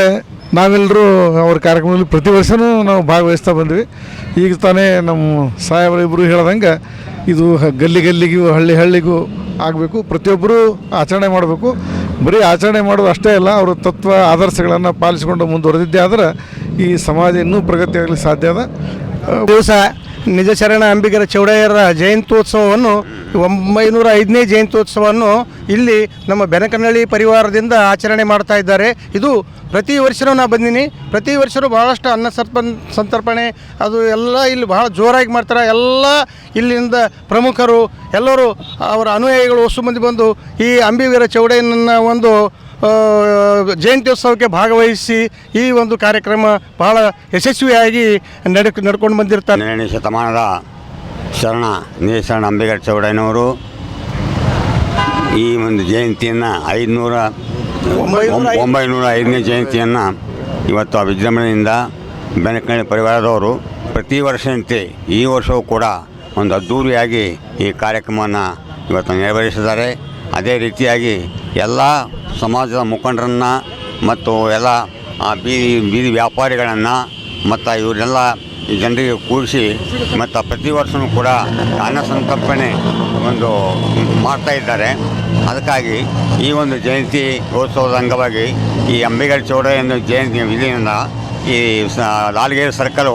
ನಾವೆಲ್ಲರೂ ಅವ್ರ ಕಾರ್ಯಕ್ರಮದಲ್ಲಿ ಪ್ರತಿ ವರ್ಷವೂ ನಾವು ಭಾಗವಹಿಸ್ತಾ ಬಂದ್ವಿ. ಈಗ ತಾನೇ ನಮ್ಮ ಸಾಹೇಬರಿಬ್ಬರು ಹೇಳ್ದಂಗೆ ಇದು ಗಲ್ಲಿಗೂ ಹಳ್ಳಿಗೂ ಆಗಬೇಕು. ಪ್ರತಿಯೊಬ್ಬರೂ ಆಚರಣೆ ಮಾಡಬೇಕು. ಬರೀ ಆಚರಣೆ ಮಾಡೋದು ಅಷ್ಟೇ ಅಲ್ಲ, ಅವರು ತತ್ವ ಆದರ್ಶಗಳನ್ನು ಪಾಲಿಸಿಕೊಂಡು ಮುಂದುವರೆದಿದ್ದೇ ಆದರೆ ಈ ಸಮಾಜ ಇನ್ನೂ ಪ್ರಗತಿಯಾಗಲಿಕ್ಕೆ ಸಾಧ್ಯ ಅದ. ದಿವಸ ನಿಜಶರಣ ಅಂಬಿಗರ ಚೌಡಯ್ಯರ ಜಯಂತ್ಯೋತ್ಸವವನ್ನು 1905ನೇ ಜಯಂತ್ಯೋತ್ಸವವನ್ನು ಇಲ್ಲಿ ನಮ್ಮ ಬೆನಕನಹಳ್ಳಿ ಪರಿವಾರದಿಂದ ಆಚರಣೆ ಮಾಡ್ತಾ ಇದ್ದಾರೆ. ಇದು ಪ್ರತಿ ವರ್ಷವೂ ನಾನು ಬಂದೀನಿ. ಪ್ರತಿ ವರ್ಷವೂ ಭಾಳಷ್ಟು ಅನ್ನ ಸಂತರ್ಪಣೆ ಅದು ಎಲ್ಲ ಇಲ್ಲಿ ಭಾಳ ಜೋರಾಗಿ ಮಾಡ್ತಾರೆ. ಎಲ್ಲ ಇಲ್ಲಿಂದ ಪ್ರಮುಖರು ಎಲ್ಲರೂ ಅವರ ಅನುಯಾಯಿಗಳು ಹೊಸ ಮಂದಿ ಬಂದು ಈ ಅಂಬಿಗರ ಚೌಡಯ್ಯನ ಒಂದು ಜಯಂತ್ಯೋತ್ಸವಕ್ಕೆ ಭಾಗವಹಿಸಿ ಈ ಒಂದು ಕಾರ್ಯಕ್ರಮ ಬಹಳ ಯಶಸ್ವಿಯಾಗಿ ನಡ್ಕೊಂಡು ಬಂದಿರ್ತಾರೆ. 17ನೇ ಶತಮಾನದ ನಿಜಶರಣ ಅಂಬಿಗರ ಚೌಡಯ್ಯನವರು ಈ ಒಂದು ಜಯಂತಿಯನ್ನು 1905ನೇ ಜಯಂತಿಯನ್ನು ಇವತ್ತು ವಿಜೃಂಭಣೆಯಿಂದ ಬೆನಕನಹಳ್ಳಿ ಪರಿವಾರದವರು ಪ್ರತಿ ವರ್ಷದಂತೆ ಈ ವರ್ಷವೂ ಕೂಡ ಒಂದು ಅದ್ಧೂರಿಯಾಗಿ ಈ ಕಾರ್ಯಕ್ರಮವನ್ನು ಇವತ್ತು ನೆರವೇರಿಸಿದ್ದಾರೆ. ಅದೇ ರೀತಿಯಾಗಿ ಎಲ್ಲ ಸಮಾಜದ ಮುಖಂಡರನ್ನು ಮತ್ತು ಎಲ್ಲ ಬೀದಿ ವ್ಯಾಪಾರಿಗಳನ್ನು ಮತ್ತು ಇವರೆಲ್ಲ ಜನರಿಗೆ ಕೂರಿಸಿ ಮತ್ತು ಪ್ರತಿ ವರ್ಷವೂ ಕೂಡ ಅನ್ನ ಸಂತರ್ಪಣೆ ಒಂದು ಮಾಡ್ತಾಯಿದ್ದಾರೆ. ಅದಕ್ಕಾಗಿ ಈ ಒಂದು ಜಯಂತಿ ಉತ್ಸವದ ಅಂಗವಾಗಿ ಈ ಅಂಬಿಗರ ಚೌಡಯ್ಯನ ಜಯಂತಿ ಇದರಿಂದ ಈ ಲಾಲ್ಗೇರಿ ಸರ್ಕಲ್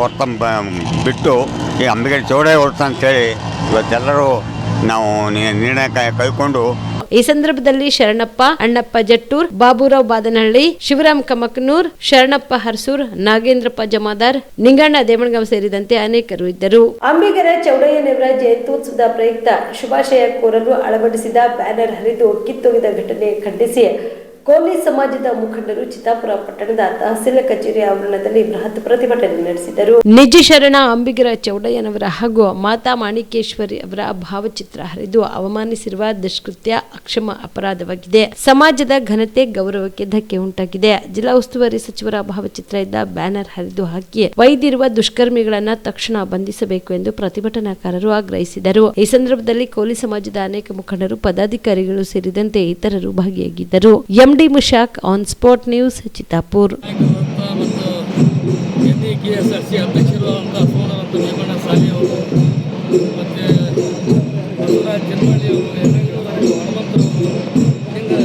ಬಿಟ್ಟು ಈ ಅಂಬಿಗರ ಚೌಡಯ್ಯ ಹೊರತು ಅಂತೇಳಿ ಇವತ್ತೆಲ್ಲರೂ ನಾವು ನಿರ್ಣಯ ಕೈಗೊಂಡು ಈ ಸಂದರ್ಭದಲ್ಲಿ ಶರಣಪ್ಪ, ಅಣ್ಣಪ್ಪ ಜಟ್ಟೂರ್, ಬಾಬುರಾವ್ ಬಾದನಹಳ್ಳಿ, ಶಿವರಾಮ್ ಕಮಕನೂರ್, ಶರಣಪ್ಪ ಹರ್ಸೂರ್, ನಾಗೇಂದ್ರಪ್ಪ ಜಮಾದಾರ್, ನಿಂಗಣ್ಣ ದೇಮಣಗಾಂವ್ ಸೇರಿದಂತೆ ಅನೇಕರು ಇದ್ದರು. ಅಂಬಿಗರ ಚೌಡಯ್ಯನವರ ಜಯಂತ್ಯೋತ್ಸವದ ಪ್ರಯುಕ್ತ ಶುಭಾಶಯ ಕೋರಲು ಅಳವಡಿಸಿದ ಬ್ಯಾನರ್ ಹರಿದು ಕಿತ್ತೊಗೆದ ಘಟನೆ ಖಂಡಿಸಿ ಕೋಲಿ ಸಮಾಜದ ಮುಖಂಡರು ಚಿತ್ತಾಪುರ ಪಟ್ಟಣದ ತಹಸೀಲ್ ಕಚೇರಿ ಆವರಣದಲ್ಲಿ ಬೃಹತ್ ಪ್ರತಿಭಟನೆ ನಡೆಸಿದರು. ನಿಜ ಶರಣ ಅಂಬಿಗರ ಚೌಡಯ್ಯನವರ ಹಾಗೂ ಮಾತಾ ಮಾಣಿಕೇಶ್ವರಿ ಅವರ ಭಾವಚಿತ್ರ ಹರಿದು ಅವಮಾನಿಸಿರುವ ದುಷ್ಕೃತ್ಯ ಅಕ್ಷಮ ಅಪರಾಧವಾಗಿದೆ. ಸಮಾಜದ ಘನತೆ ಗೌರವಕ್ಕೆ ಧಕ್ಕೆ ಉಂಟಾಗಿದೆ. ಜಿಲ್ಲಾ ಉಸ್ತುವಾರಿ ಸಚಿವರ ಭಾವಚಿತ್ರ ಇದ್ದ ಬ್ಯಾನರ್ ಹರಿದು ಹಾಕಿ ವೈದಿರುವ ದುಷ್ಕರ್ಮಿಗಳನ್ನ ತಕ್ಷಣ ಬಂಧಿಸಬೇಕು ಎಂದು ಪ್ರತಿಭಟನಾಕಾರರು ಆಗ್ರಹಿಸಿದರು. ಈ ಸಂದರ್ಭದಲ್ಲಿ ಕೋಲಿ ಸಮಾಜದ ಅನೇಕ ಮುಖಂಡರು, ಪದಾಧಿಕಾರಿಗಳು ಸೇರಿದಂತೆ ಇತರರು ಭಾಗಿಯಾಗಿದ್ದರು. MD Mushak, on spot news, Chittapur. KSRC ಅಧ್ಯಕ್ಷರು ಅಂತ ಸೋನವಂತ ವೇಮಣ್ಣ ಸಾಲಿ ಅವರು ಮತ್ತು ಬಸವರಾಜ್ ಜನ್ಮಳ್ಳಿ ಅವರು, ಹನುಮಂತರು, ಹಿಂಗೆ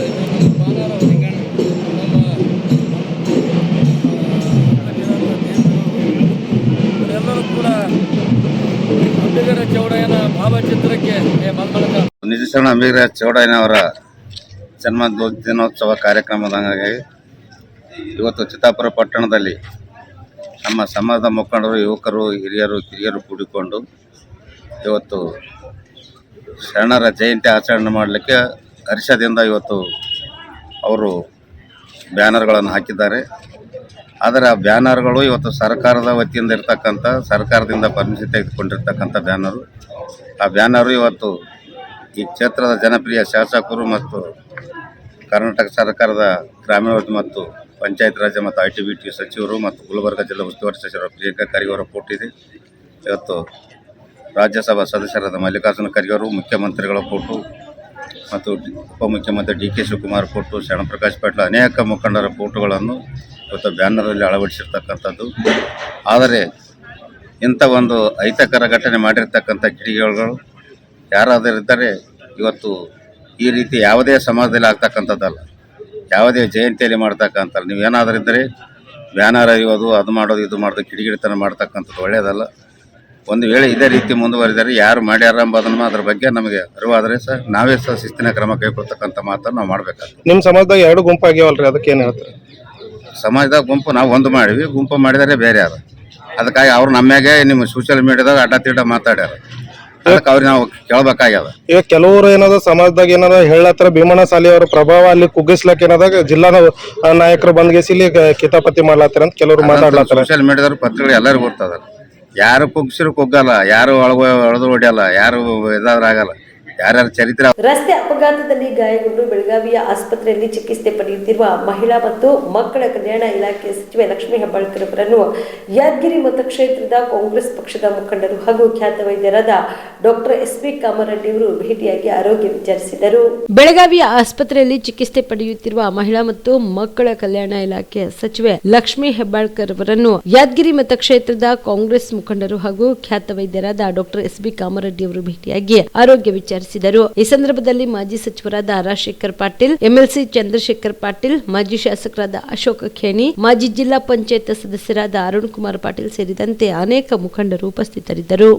ಮಾನಾರ ಹಿಂಗಣ್ಣ, ನಮ್ಮ ಇವರೆಲ್ಲರೂ ಕೂಡ ಅಂಬಿಗರ ಚೌಡಯ್ಯನ ಭಾವಚಿತ್ರಕ್ಕೆ ನಿಜ ಶರಣ ಅಂಬಿಗರ ಚೌಡಯ್ಯನವರ ಜನ್ಮ ದಿನೋತ್ಸವ ಕಾರ್ಯಕ್ರಮದ ಅಂಗವಾಗಿ ಇವತ್ತು ಚಿತ್ತಾಪುರ ಪಟ್ಟಣದಲ್ಲಿ ನಮ್ಮ ಸಮಾಜದ ಮುಖಂಡರು, ಯುವಕರು, ಹಿರಿಯರು, ಕಿರಿಯರು ಕೂಡಿಕೊಂಡು ಇವತ್ತು ಶರಣರ ಜಯಂತಿ ಆಚರಣೆ ಮಾಡಲಿಕ್ಕೆ ಹರ್ಷದಿಂದ ಇವತ್ತು ಅವರು ಬ್ಯಾನರ್ಗಳನ್ನು ಹಾಕಿದ್ದಾರೆ. ಆದರೆ ಆ ಬ್ಯಾನರ್ಗಳು ಇವತ್ತು ಸರ್ಕಾರದ ವತಿಯಿಂದ ಇರ್ತಕ್ಕಂಥ, ಸರ್ಕಾರದಿಂದ ಪರ್ಮಿಷನ್ ತೆಗೆದುಕೊಂಡಿರ್ತಕ್ಕಂಥ ಬ್ಯಾನರು. ಆ ಬ್ಯಾನರು ಇವತ್ತು ಈ ಕ್ಷೇತ್ರದ ಜನಪ್ರಿಯ ಶಾಸಕರು ಮತ್ತು ಕರ್ನಾಟಕ ಸರ್ಕಾರದ ಗ್ರಾಮೀಣಾಭಿವೃದ್ಧಿ ಮತ್ತು ಪಂಚಾಯತ್ ರಾಜ್ ಮತ್ತು ITBT ಸಚಿವರು ಮತ್ತು ಗುಲ್ಬರ್ಗ ಜಿಲ್ಲಾ ಉಸ್ತುವಾರಿ ಸಚಿವರು ಪ್ರಿಯಾಂಕಾ ಖರ್ಗೆ ಅವರ ಫೋಟೋ ಇದೆ. ಇವತ್ತು ರಾಜ್ಯಸಭಾ ಸದಸ್ಯರಾದ ಮಲ್ಲಿಕಾರ್ಜುನ ಖರ್ಗೆ ಅವರು, ಮುಖ್ಯಮಂತ್ರಿಗಳ ಫೋಟೋ ಮತ್ತು ಉಪಮುಖ್ಯಮಂತ್ರಿ DK ಶಿವಕುಮಾರ್ ಫೋಟೋ, ಶರಣಪ್ರಕಾಶ್ ಪಾಟೀಲ್ ಅನೇಕ ಮುಖಂಡರ ಫೋಟೋಗಳನ್ನು ಇವತ್ತು ಬ್ಯಾನರಲ್ಲಿ ಅಳವಡಿಸಿರ್ತಕ್ಕಂಥದ್ದು. ಆದರೆ ಇಂಥ ಒಂದು ಅಹಿತಕರ ಘಟನೆ ಮಾಡಿರ್ತಕ್ಕಂಥ ಕಿಡಿಗೇಡಿಗಳು ಯಾರಾದರಿದ್ದರೆ ಇವತ್ತು ಈ ರೀತಿ ಯಾವುದೇ ಸಮಾಜದಲ್ಲಿ ಆಗ್ತಕ್ಕಂಥದ್ದಲ್ಲ, ಯಾವುದೇ ಜಯಂತಿಯಲ್ಲಿ ಮಾಡ್ತಕ್ಕಂಥದ್ದು. ನೀವೇನಾದರಿದ್ದರೆ ಬ್ಯಾನರ್ ಅರಿಯೋದು, ಅದು ಮಾಡೋದು, ಇದು ಮಾಡೋದು, ಕಿಡಿಗೇಡಿತನ ಮಾಡ್ತಕ್ಕಂಥದ್ದು ಒಳ್ಳೆಯದಲ್ಲ. ಒಂದು ವೇಳೆ ಇದೇ ರೀತಿ ಮುಂದುವರಿದರೆ ಯಾರು ಮಾಡ್ಯಾರ ಎಂಬುದನ್ನು ಅದ್ರ ಬಗ್ಗೆ ನಮಗೆ ಅರಿವಾದರೆ ಸಹ ನಾವೇ ಸಹ ಶಿಸ್ತಿನ ಕ್ರಮ ಕೈಗೊಳ್ತಕ್ಕಂಥ ಮಾತನ್ನು ನಾವು ಮಾಡಬೇಕಾಗ್ತದೆ. ನಿಮ್ಮ ಸಮಾಜದಾಗ 2 ಗುಂಪು ಆಗ್ಯಾವಲ್ರಿ, ಅದಕ್ಕೆ ಏನು ಹೇಳ್ತಾರೆ? ಸಮಾಜದಾಗ ಗುಂಪು ನಾವು ಒಂದು ಮಾಡಿವಿ, ಗುಂಪು ಮಾಡಿದರೆ ಬೇರೆ ಅದ. ಅದಕ್ಕಾಗಿ ಅವ್ರು ನಮ್ಮಾಗೆ ನಿಮ್ಮ ಸೋಷಿಯಲ್ ಮೀಡಿಯಾದಾಗ ಅಡ್ಡ ಮಾತಾಡ್ಯಾರ. ಅದಕ್ಕೆ ಅವ್ರಿಗೆ ನಾವು ಕೇಳಬೇಕಾಗ್ಯದ. ಈಗ ಕೆಲವರು ಏನಾದ ಸಮಾಜದಾಗ ಏನಾದ ಹೇಳತ್ರ ಭೀಮಣ್ಣ ಸಾಲಿ ಅವರ ಪ್ರಭಾವ ಅಲ್ಲಿ ಕುಗ್ಗಿಸ್ಲಕ್ ಏನಾದಾಗ ಜಿಲ್ಲಾ ನಾಯಕರು ಬಂದ್ಗೆಸಿ ಇಲ್ಲಿ ಕಿತಾಪತಿ ಮಾಡ್ಲಾತಾರ ಅಂತ ಕೆಲವರು ಮಾತಾಡ್ಲಾತಾರ. ಸೋಷಿಯಲ್ ಮೀಡಿಯಾದವ್ರು ಪತ್ರಗಳು ಎಲ್ಲರಿಗೂ ಗೊತ್ತದ. ಯಾರು ಕುಗ್ಸಿರು ಕುಗ್ಗಲ್ಲ, ಯಾರು ಒಳದು ಹೊಡಿಯಲ್ಲ, ಯಾರು ಇದಾದ್ರಾಗಲ್ಲ, ಯಾರ್ಯಾರ ಚರಿತ್ರೆ. ರಸ್ತೆ ಅಪಘಾತದಲ್ಲಿ ಗಾಯಗೊಂಡು ಬೆಳಗಾವಿಯ ಆಸ್ಪತ್ರೆಯಲ್ಲಿ ಚಿಕಿತ್ಸೆ ಪಡೆಯುತ್ತಿರುವ ಮಹಿಳಾ ಮತ್ತು ಮಕ್ಕಳ ಕಲ್ಯಾಣ ಇಲಾಖೆ ಸಚಿವೆ ಲಕ್ಷ್ಮೀ ಹೆಬ್ಬಾಳ್ಕರ್ ಅವರನ್ನು ಯಾದಗಿರಿ ಮತಕ್ಷೇತ್ರದ ಕಾಂಗ್ರೆಸ್ ಪಕ್ಷದ ಮುಖಂಡರು ಹಾಗೂ ಖ್ಯಾತ ವೈದ್ಯರಾದ ಡಾಕ್ಟರ್ SP ಕಾಮರೆಡ್ಡಿ ಅವರು ಭೇಟಿಯಾಗಿ ಆರೋಗ್ಯ ವಿಚಾರಿಸಿದರು. ಬೆಳಗಾವಿಯ ಆಸ್ಪತ್ರೆಯಲ್ಲಿ ಚಿಕಿತ್ಸೆ ಪಡೆಯುತ್ತಿರುವ ಮಹಿಳಾ ಮತ್ತು ಮಕ್ಕಳ ಕಲ್ಯಾಣ ಇಲಾಖೆ ಸಚಿವೆ ಲಕ್ಷ್ಮೀ ಹೆಬ್ಬಾಳ್ಕರ್ ಅವರನ್ನು ಯಾದಗಿರಿ ಮತಕ್ಷೇತ್ರದ ಕಾಂಗ್ರೆಸ್ ಮುಖಂಡರು ಹಾಗೂ ಖ್ಯಾತ ವೈದ್ಯರಾದ ಡಾಕ್ಟರ್ SP ಕಾಮರೆಡ್ಡಿ ಅವರು ಭೇಟಿಯಾಗಿ ಆರೋಗ್ಯ ವಿಚಾರಿಸಿದರು. ಈ ಸಂದರ್ಭದಲ್ಲಿ ಮಾಜಿ ಸಚಿವರಾದ ರಾಜಶೇಖರ್ ಪಾಟೀಲ್, MLC ಚಂದ್ರಶೇಖರ್ ಪಾಟೀಲ್, ಮಾಜಿ ಶಾಸಕರಾದ ಅಶೋಕ ಖೇಣಿ, ಮಾಜಿ ಜಿಲ್ಲಾ ಪಂಚಾಯತ್ ಸದಸ್ಯರಾದ ಅರುಣ್ ಕುಮಾರ್ ಪಾಟೀಲ್ ಸೇರಿದಂತೆ ಅನೇಕ ಮುಖಂಡರು ಉಪಸ್ಥಿತರಿದ್ದರು.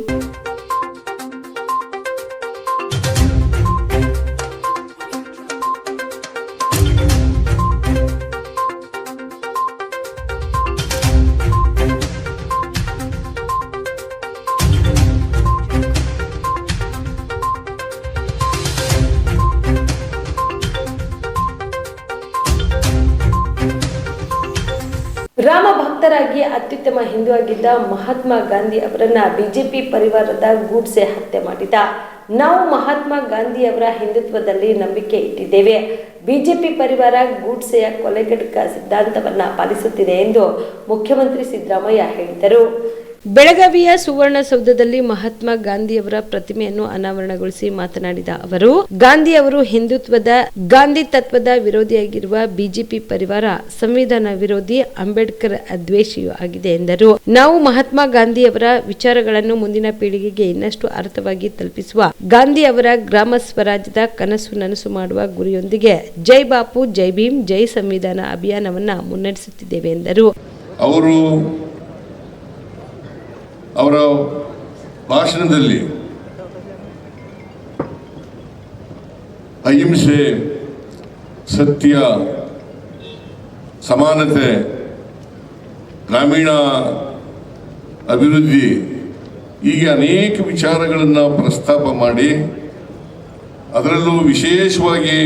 ರಾಮ ಭಕ್ತರಾಗಿ ಅತ್ಯುತ್ತಮ ಹಿಂದೂ ಆಗಿದ್ದ ಮಹಾತ್ಮ ಗಾಂಧಿ ಅವರನ್ನ ಬಿಜೆಪಿ ಪರಿವಾರದ ಗೂಡ್ಸೆ ಹತ್ಯೆ ಮಾಡಿದ. ನಾವು ಮಹಾತ್ಮ ಗಾಂಧಿ ಅವರ ಹಿಂದುತ್ವದಲ್ಲಿ ನಂಬಿಕೆ ಇಟ್ಟಿದ್ದೇವೆ. ಬಿಜೆಪಿ ಪರಿವಾರ ಗೂಡ್ಸೆಯ ಕೊಲೆಗಡುಕ ಸಿದ್ಧಾಂತವನ್ನ ಪಾಲಿಸುತ್ತಿದೆ ಎಂದು ಮುಖ್ಯಮಂತ್ರಿ ಸಿದ್ದರಾಮಯ್ಯ ಹೇಳಿದರು. ಬೆಳಗಾವಿಯ ಸುವರ್ಣಸೌಧದಲ್ಲಿ ಮಹಾತ್ಮ ಗಾಂಧಿಯವರ ಪ್ರತಿಮೆಯನ್ನು ಅನಾವರಣಗೊಳಿಸಿ ಮಾತನಾಡಿದ ಅವರು, ಗಾಂಧಿ ಅವರು ಹಿಂದುತ್ವದ ಗಾಂಧಿ ತತ್ವದ ವಿರೋಧಿಯಾಗಿರುವ ಬಿಜೆಪಿ ಪರಿವಾರ ಸಂವಿಧಾನ ವಿರೋಧಿ, ಅಂಬೇಡ್ಕರ್ ದ್ವೇಷಿಯೂ ಆಗಿದೆ ಎಂದರು. ನಾವು ಮಹಾತ್ಮ ಗಾಂಧಿಯವರ ವಿಚಾರಗಳನ್ನು ಮುಂದಿನ ಪೀಳಿಗೆಗೆ ಇನ್ನಷ್ಟು ಅರ್ಥವಾಗಿ ತಲುಪಿಸುವ ಗಾಂಧಿ ಅವರ ಗ್ರಾಮ ಸ್ವರಾಜ್ಯದ ಕನಸು ನನಸು ಮಾಡುವ ಗುರಿಯೊಂದಿಗೆ ಜೈ ಬಾಪು, ಜೈ ಭೀಮ್, ಜೈ ಸಂವಿಧಾನ ಅಭಿಯಾನವನ್ನ ಮುನ್ನಡೆಸುತ್ತಿದ್ದೇವೆ ಎಂದರು. ಅವರ ಭಾಷಣದಲ್ಲಿ ಅಹಿಂಸೆ, ಸತ್ಯ, ಸಮಾನತೆ, ಗ್ರಾಮೀಣ ಅಭಿವೃದ್ಧಿ, ಹೀಗೆ ಅನೇಕ ವಿಚಾರಗಳನ್ನು ಪ್ರಸ್ತಾಪ ಮಾಡಿ ಅದರಲ್ಲೂ ವಿಶೇಷವಾಗಿ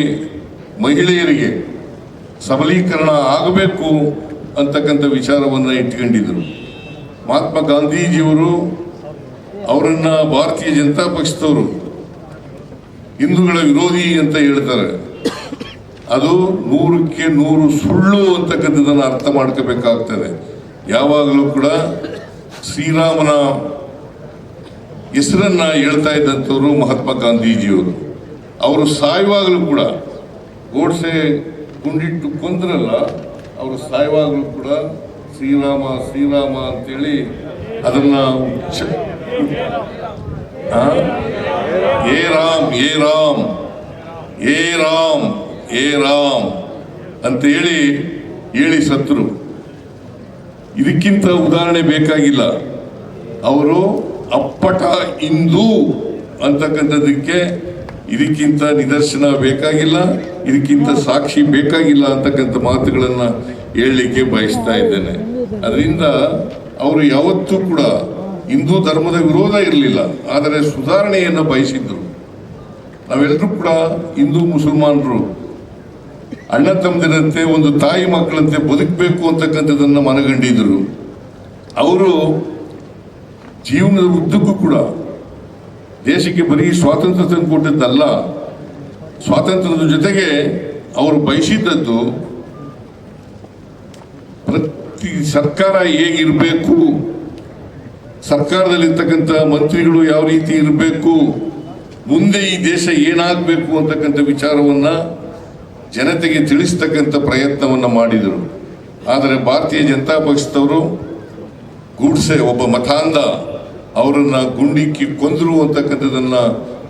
ಮಹಿಳೆಯರಿಗೆ ಸಬಲೀಕರಣ ಆಗಬೇಕು ಅಂತಕ್ಕಂಥ ವಿಚಾರವನ್ನು ಇಟ್ಕೊಂಡಿದ್ದರು. ಮಹಾತ್ಮ ಗಾಂಧೀಜಿಯವರು ಅವರನ್ನು ಭಾರತೀಯ ಜನತಾ ಪಕ್ಷದವರು ಹಿಂದೂಗಳ ವಿರೋಧಿ ಅಂತ ಹೇಳ್ತಾರೆ. ಅದು 100ಕ್ಕೆ 100 ಸುಳ್ಳು ಅಂತಕ್ಕಂಥದ್ದನ್ನು ಅರ್ಥ ಮಾಡ್ಕೋಬೇಕಾಗ್ತದೆ. ಯಾವಾಗಲೂ ಕೂಡ ಶ್ರೀರಾಮನ ಹೆಸರನ್ನು ಹೇಳ್ತಾ ಇದ್ದಂಥವ್ರು ಮಹಾತ್ಮ ಗಾಂಧೀಜಿಯವರು. ಅವರು ಸಾಯುವಾಗಲೂ ಕೂಡ ಗೋಡ್ಸೆ ಗುಂಡಿಟ್ಟು ಕೊಂದ್ರಲ್ಲ, ಅವರು ಸಾಯುವಾಗಲೂ ಕೂಡ ಶ್ರೀರಾಮ ಶ್ರೀರಾಮ ಅಂತೇಳಿ ಅದನ್ನು ಏ ರಾಮ್ ಏ ರಾಮ್ ಏ ರಾಮ್ ಏ ರಾಮ್ ಅಂತ ಹೇಳಿ ಸತ್ರು. ಇದಕ್ಕಿಂತ ಉದಾಹರಣೆ ಬೇಕಾಗಿಲ್ಲ. ಅವರು ಅಪ್ಪಟ ಹಿಂದೂ ಅಂತಕ್ಕಂಥದ್ದಕ್ಕೆ ಇದಕ್ಕಿಂತ ನಿದರ್ಶನ ಬೇಕಾಗಿಲ್ಲ, ಇದಕ್ಕಿಂತ ಸಾಕ್ಷಿ ಬೇಕಾಗಿಲ್ಲ ಅಂತಕ್ಕಂಥ ಮಾತುಗಳನ್ನು ಹೇಳಲಿಕ್ಕೆ ಬಯಸ್ತಾ ಇದ್ದೇನೆ. ಅದರಿಂದ ಅವರು ಯಾವತ್ತೂ ಕೂಡ ಹಿಂದೂ ಧರ್ಮದ ವಿರೋಧ ಇರಲಿಲ್ಲ, ಆದರೆ ಸುಧಾರಣೆಯನ್ನು ಬಯಸಿದ್ರು. ನಾವೆಲ್ಲರೂ ಕೂಡ ಹಿಂದೂ ಮುಸಲ್ಮಾನರು ಅಣ್ಣ ತಮ್ಮದಿರಂತೆ ಒಂದು ತಾಯಿ ಮಕ್ಕಳಂತೆ ಬದುಕಬೇಕು ಅಂತಕ್ಕಂಥದ್ದನ್ನು ಮನಗಂಡಿದ್ರು. ಅವರು ಜೀವನದ ಉದ್ದಕ್ಕೂ ಕೂಡ ದೇಶಕ್ಕೆ ಬರೀ ಸ್ವಾತಂತ್ರ್ಯ ತಂದುಕೊಟ್ಟದ್ದಲ್ಲ, ಸ್ವಾತಂತ್ರ್ಯದ ಜೊತೆಗೆ ಅವರು ಬಯಸಿದ್ದದ್ದು ಪ್ರತಿ ಸರ್ಕಾರ ಹೇಗಿರಬೇಕು, ಸರ್ಕಾರದಲ್ಲಿರ್ತಕ್ಕಂಥ ಮಂತ್ರಿಗಳು ಯಾವ ರೀತಿ ಇರಬೇಕು, ಮುಂದೆ ಈ ದೇಶ ಏನಾಗಬೇಕು ಅಂತಕ್ಕಂಥ ವಿಚಾರವನ್ನು ಜನತೆಗೆ ತಿಳಿಸ್ತಕ್ಕಂಥ ಪ್ರಯತ್ನವನ್ನು ಮಾಡಿದರು. ಆದರೆ ಭಾರತೀಯ ಜನತಾ ಪಕ್ಷದವರು ಗೂಡ್ಸೆ ಒಬ್ಬ ಮತಾಂಧ ಅವರನ್ನು ಗುಂಡಿಕ್ಕಿ ಕೊಂದರು ಅಂತಕ್ಕಂಥದ್ದನ್ನು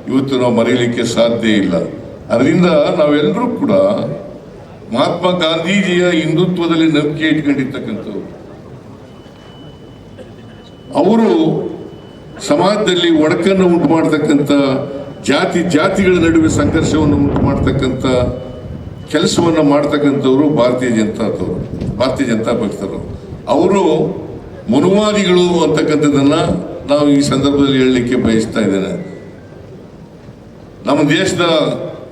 ಇವತ್ತು ನಾವು ಮರೆಯಲಿಕ್ಕೆ ಸಾಧ್ಯ ಇಲ್ಲ. ಅದರಿಂದ ನಾವೆಲ್ಲರೂ ಕೂಡ ಮಹಾತ್ಮ ಗಾಂಧೀಜಿಯ ಹಿಂದುತ್ವದಲ್ಲಿ ನಂಬಿಕೆ ಇಟ್ಕೊಂಡಿರ್ತಕ್ಕಂಥವ್ರು. ಅವರು ಸಮಾಜದಲ್ಲಿ ಒಡಕನ್ನು ಉಂಟು ಮಾಡ್ತಕ್ಕಂಥ, ಜಾತಿಗಳ ನಡುವೆ ಸಂಘರ್ಷವನ್ನು ಉಂಟು ಮಾಡ್ತಕ್ಕಂಥ ಕೆಲಸವನ್ನು ಮಾಡ್ತಕ್ಕಂಥವ್ರು ಭಾರತೀಯ ಜನತಾ ಪಕ್ಷದವರು. ಅವರು ಮನುವಾದಿಗಳು ಅಂತಕ್ಕಂಥದ್ದನ್ನು ನಾವು ಈ ಸಂದರ್ಭದಲ್ಲಿ ಹೇಳಲಿಕ್ಕೆ ಬಯಸ್ತಾ ಇದ್ದೇನೆ. ನಮ್ಮ ದೇಶದ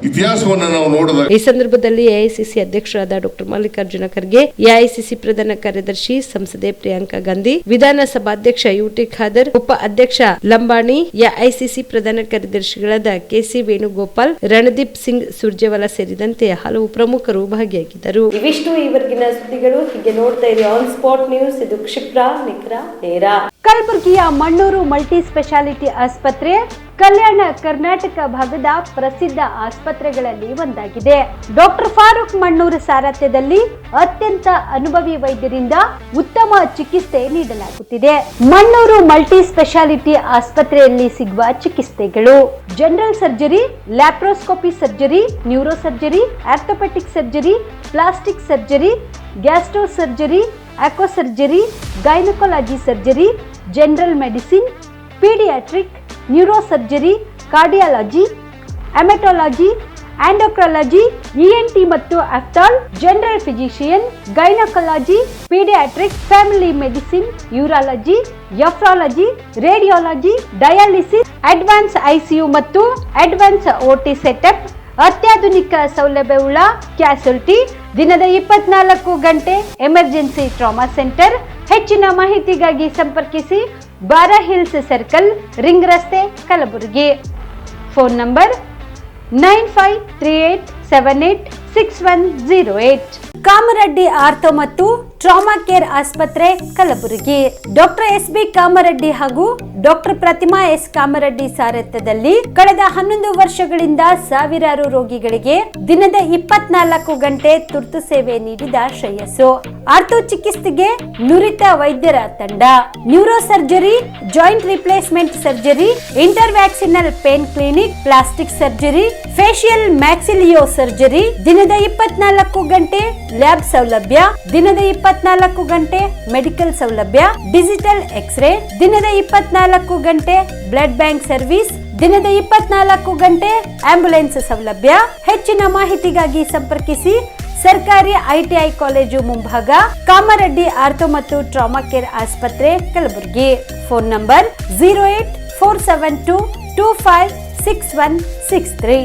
ಇತಿಹಾಸವನ್ನು ನಾವು ನೋಡಿದಾಗ ಈ ಸಂದರ್ಭದಲ್ಲಿ ಎಐಸಿಸಿ ಅಧ್ಯಕ್ಷರಾದ ಡಾಕ್ಟರ್ ಮಲ್ಲಿಕಾರ್ಜುನ ಖರ್ಗೆ, ಎಐಸಿಸಿ ಪ್ರಧಾನ ಕಾರ್ಯದರ್ಶಿ ಸಂಸದೆ ಪ್ರಿಯಾಂಕಾ ಗಾಂಧಿ, ವಿಧಾನಸಭಾಧ್ಯಕ್ಷ ಯುಟಿ ಖಾದರ್, ಉಪ ಅಧ್ಯಕ್ಷ ಲಂಬಾಣಿ, ಎಐಸಿಸಿ ಪ್ರಧಾನ ಕಾರ್ಯದರ್ಶಿಗಳಾದ ಕೆಸಿ ವೇಣುಗೋಪಾಲ್, ರಣದೀಪ್ ಸಿಂಗ್ ಸುರ್ಜೇವಾಲಾ ಸೇರಿದಂತೆ ಹಲವು ಪ್ರಮುಖರು ಭಾಗಿಯಾಗಿದ್ದರು. ಇವಿಷ್ಟು ಈವರೆಗಿನ ಸುದ್ದಿಗಳು. ಹೀಗೆ ನೋಡ್ತಾ ಇರಿ ಆನ್ ಸ್ಪಾಟ್ ನ್ಯೂಸ್. ಇದು ಕ್ಷಿಪ್ರ, ನಿಖರ, ನೇರ. ಕಲಬುರಗಿಯ ಮಣ್ಣೂರು ಮಲ್ಟಿ ಸ್ಪೆಷಾಲಿಟಿ ಆಸ್ಪತ್ರೆ ಕಲ್ಯಾಣ ಕರ್ನಾಟಕ ಭಾಗದ ಪ್ರಸಿದ್ಧ ಆಸ್ಪತ್ರೆಗಳಲ್ಲಿ ಒಂದಾಗಿದೆ. ಡಾಕ್ಟರ್ ಫಾರೂಕ್ ಮಣ್ಣೂರು ಸಾರಥ್ಯದಲ್ಲಿ ಅತ್ಯಂತ ಅನುಭವಿ ವೈದ್ಯರಿಂದ ಉತ್ತಮ ಚಿಕಿತ್ಸೆ ನೀಡಲಾಗುತ್ತಿದೆ. ಮಣ್ಣೂರು ಮಲ್ಟಿ ಸ್ಪೆಷಾಲಿಟಿ ಆಸ್ಪತ್ರೆಯಲ್ಲಿ ಸಿಗುವ ಚಿಕಿತ್ಸೆಗಳು: general surgery, laparoscopy surgery, neuro surgery, orthopaedic surgery, plastic surgery, gastro surgery, aqua surgery, gynaecology surgery, general medicine, paediatric, neuro surgery, cardiology, haematology, endocrinology, ENT ಮತ್ತು ophthal, general physician, gynaecology, paediatric, family medicine, urology, nephrology, radiology, dialysis, advance ICU ಮತ್ತು advance OT setup, ಅತ್ಯಾಧುನಿಕ ಸೌಲಭ್ಯವುಳ್ಳ ಕ್ಯಾಸುಲಿಟಿ, ದಿನದ 24 ಗಂಟೆ emergency trauma centre. ಹೆಚ್ಚಿನ ಮಾಹಿತಿಗಾಗಿ ಸಂಪರ್ಕಿಸಿ ಬಾರಾ hills circle, ring ರಸ್ತೆ, Kalaburagi. Phone number 9538786108. Kamareddy ortho ಮತ್ತು ಟ್ರಾಮಾ ಕೇರ್ ಆಸ್ಪತ್ರೆ, ಕಲಬುರಗಿ. Doctor S B. ಕಾಮರೆಡ್ಡಿ ಹಾಗೂ ಡಾಕ್ಟರ್ ಪ್ರತಿಮಾ ಎಸ್. ಕಾಮರೆಡ್ಡಿ ಸಾರಥ್ಯದಲ್ಲಿ ಕಳೆದ 11 ವರ್ಷಗಳಿಂದ ಸಾವಿರಾರು ರೋಗಿಗಳಿಗೆ ದಿನದ 24 ಗಂಟೆ ತುರ್ತು ಸೇವೆ ನೀಡಿದ ಶ್ರೇಯಸ್ಸು. ಆರ್ಥೋ ಚಿಕಿತ್ಸೆಗೆ ನುರಿತ ವೈದ್ಯರ ತಂಡ. Neuro surgery, joint replacement surgery, interventional pain clinic, plastic surgery, facial maxillo surgery, ದಿನದ 24 ಗಂಟೆ ಲ್ಯಾಬ್ ಸೌಲಭ್ಯ, ದಿನದ 24 ಗಂಟೆ ಮೆಡಿಕಲ್ ಸೌಲಭ್ಯ, ಡಿಜಿಟಲ್ ಎಕ್ಸ್ರೇ, ದಿನದ 24 ಗಂಟೆ ಬ್ಲಡ್ ಬ್ಯಾಂಕ್ ಸರ್ವಿಸ್, ದಿನದ 24 ಗಂಟೆ ಆಂಬ್ಯುಲೆನ್ಸ್ ಸೌಲಭ್ಯ. ಹೆಚ್ಚಿನ ಮಾಹಿತಿಗಾಗಿ ಸಂಪರ್ಕಿಸಿ ಸರ್ಕಾರಿ ಐಟಿಐ ಕಾಲೇಜು ಮುಂಭಾಗ, ಕಾಮರೆಡ್ಡಿ ಆರ್ಥೋ ಮತ್ತು ಟ್ರಾಮಾ ಕೇರ್ ಆಸ್ಪತ್ರೆ, ಕಲಬುರಗಿ. Phone number 08472256163.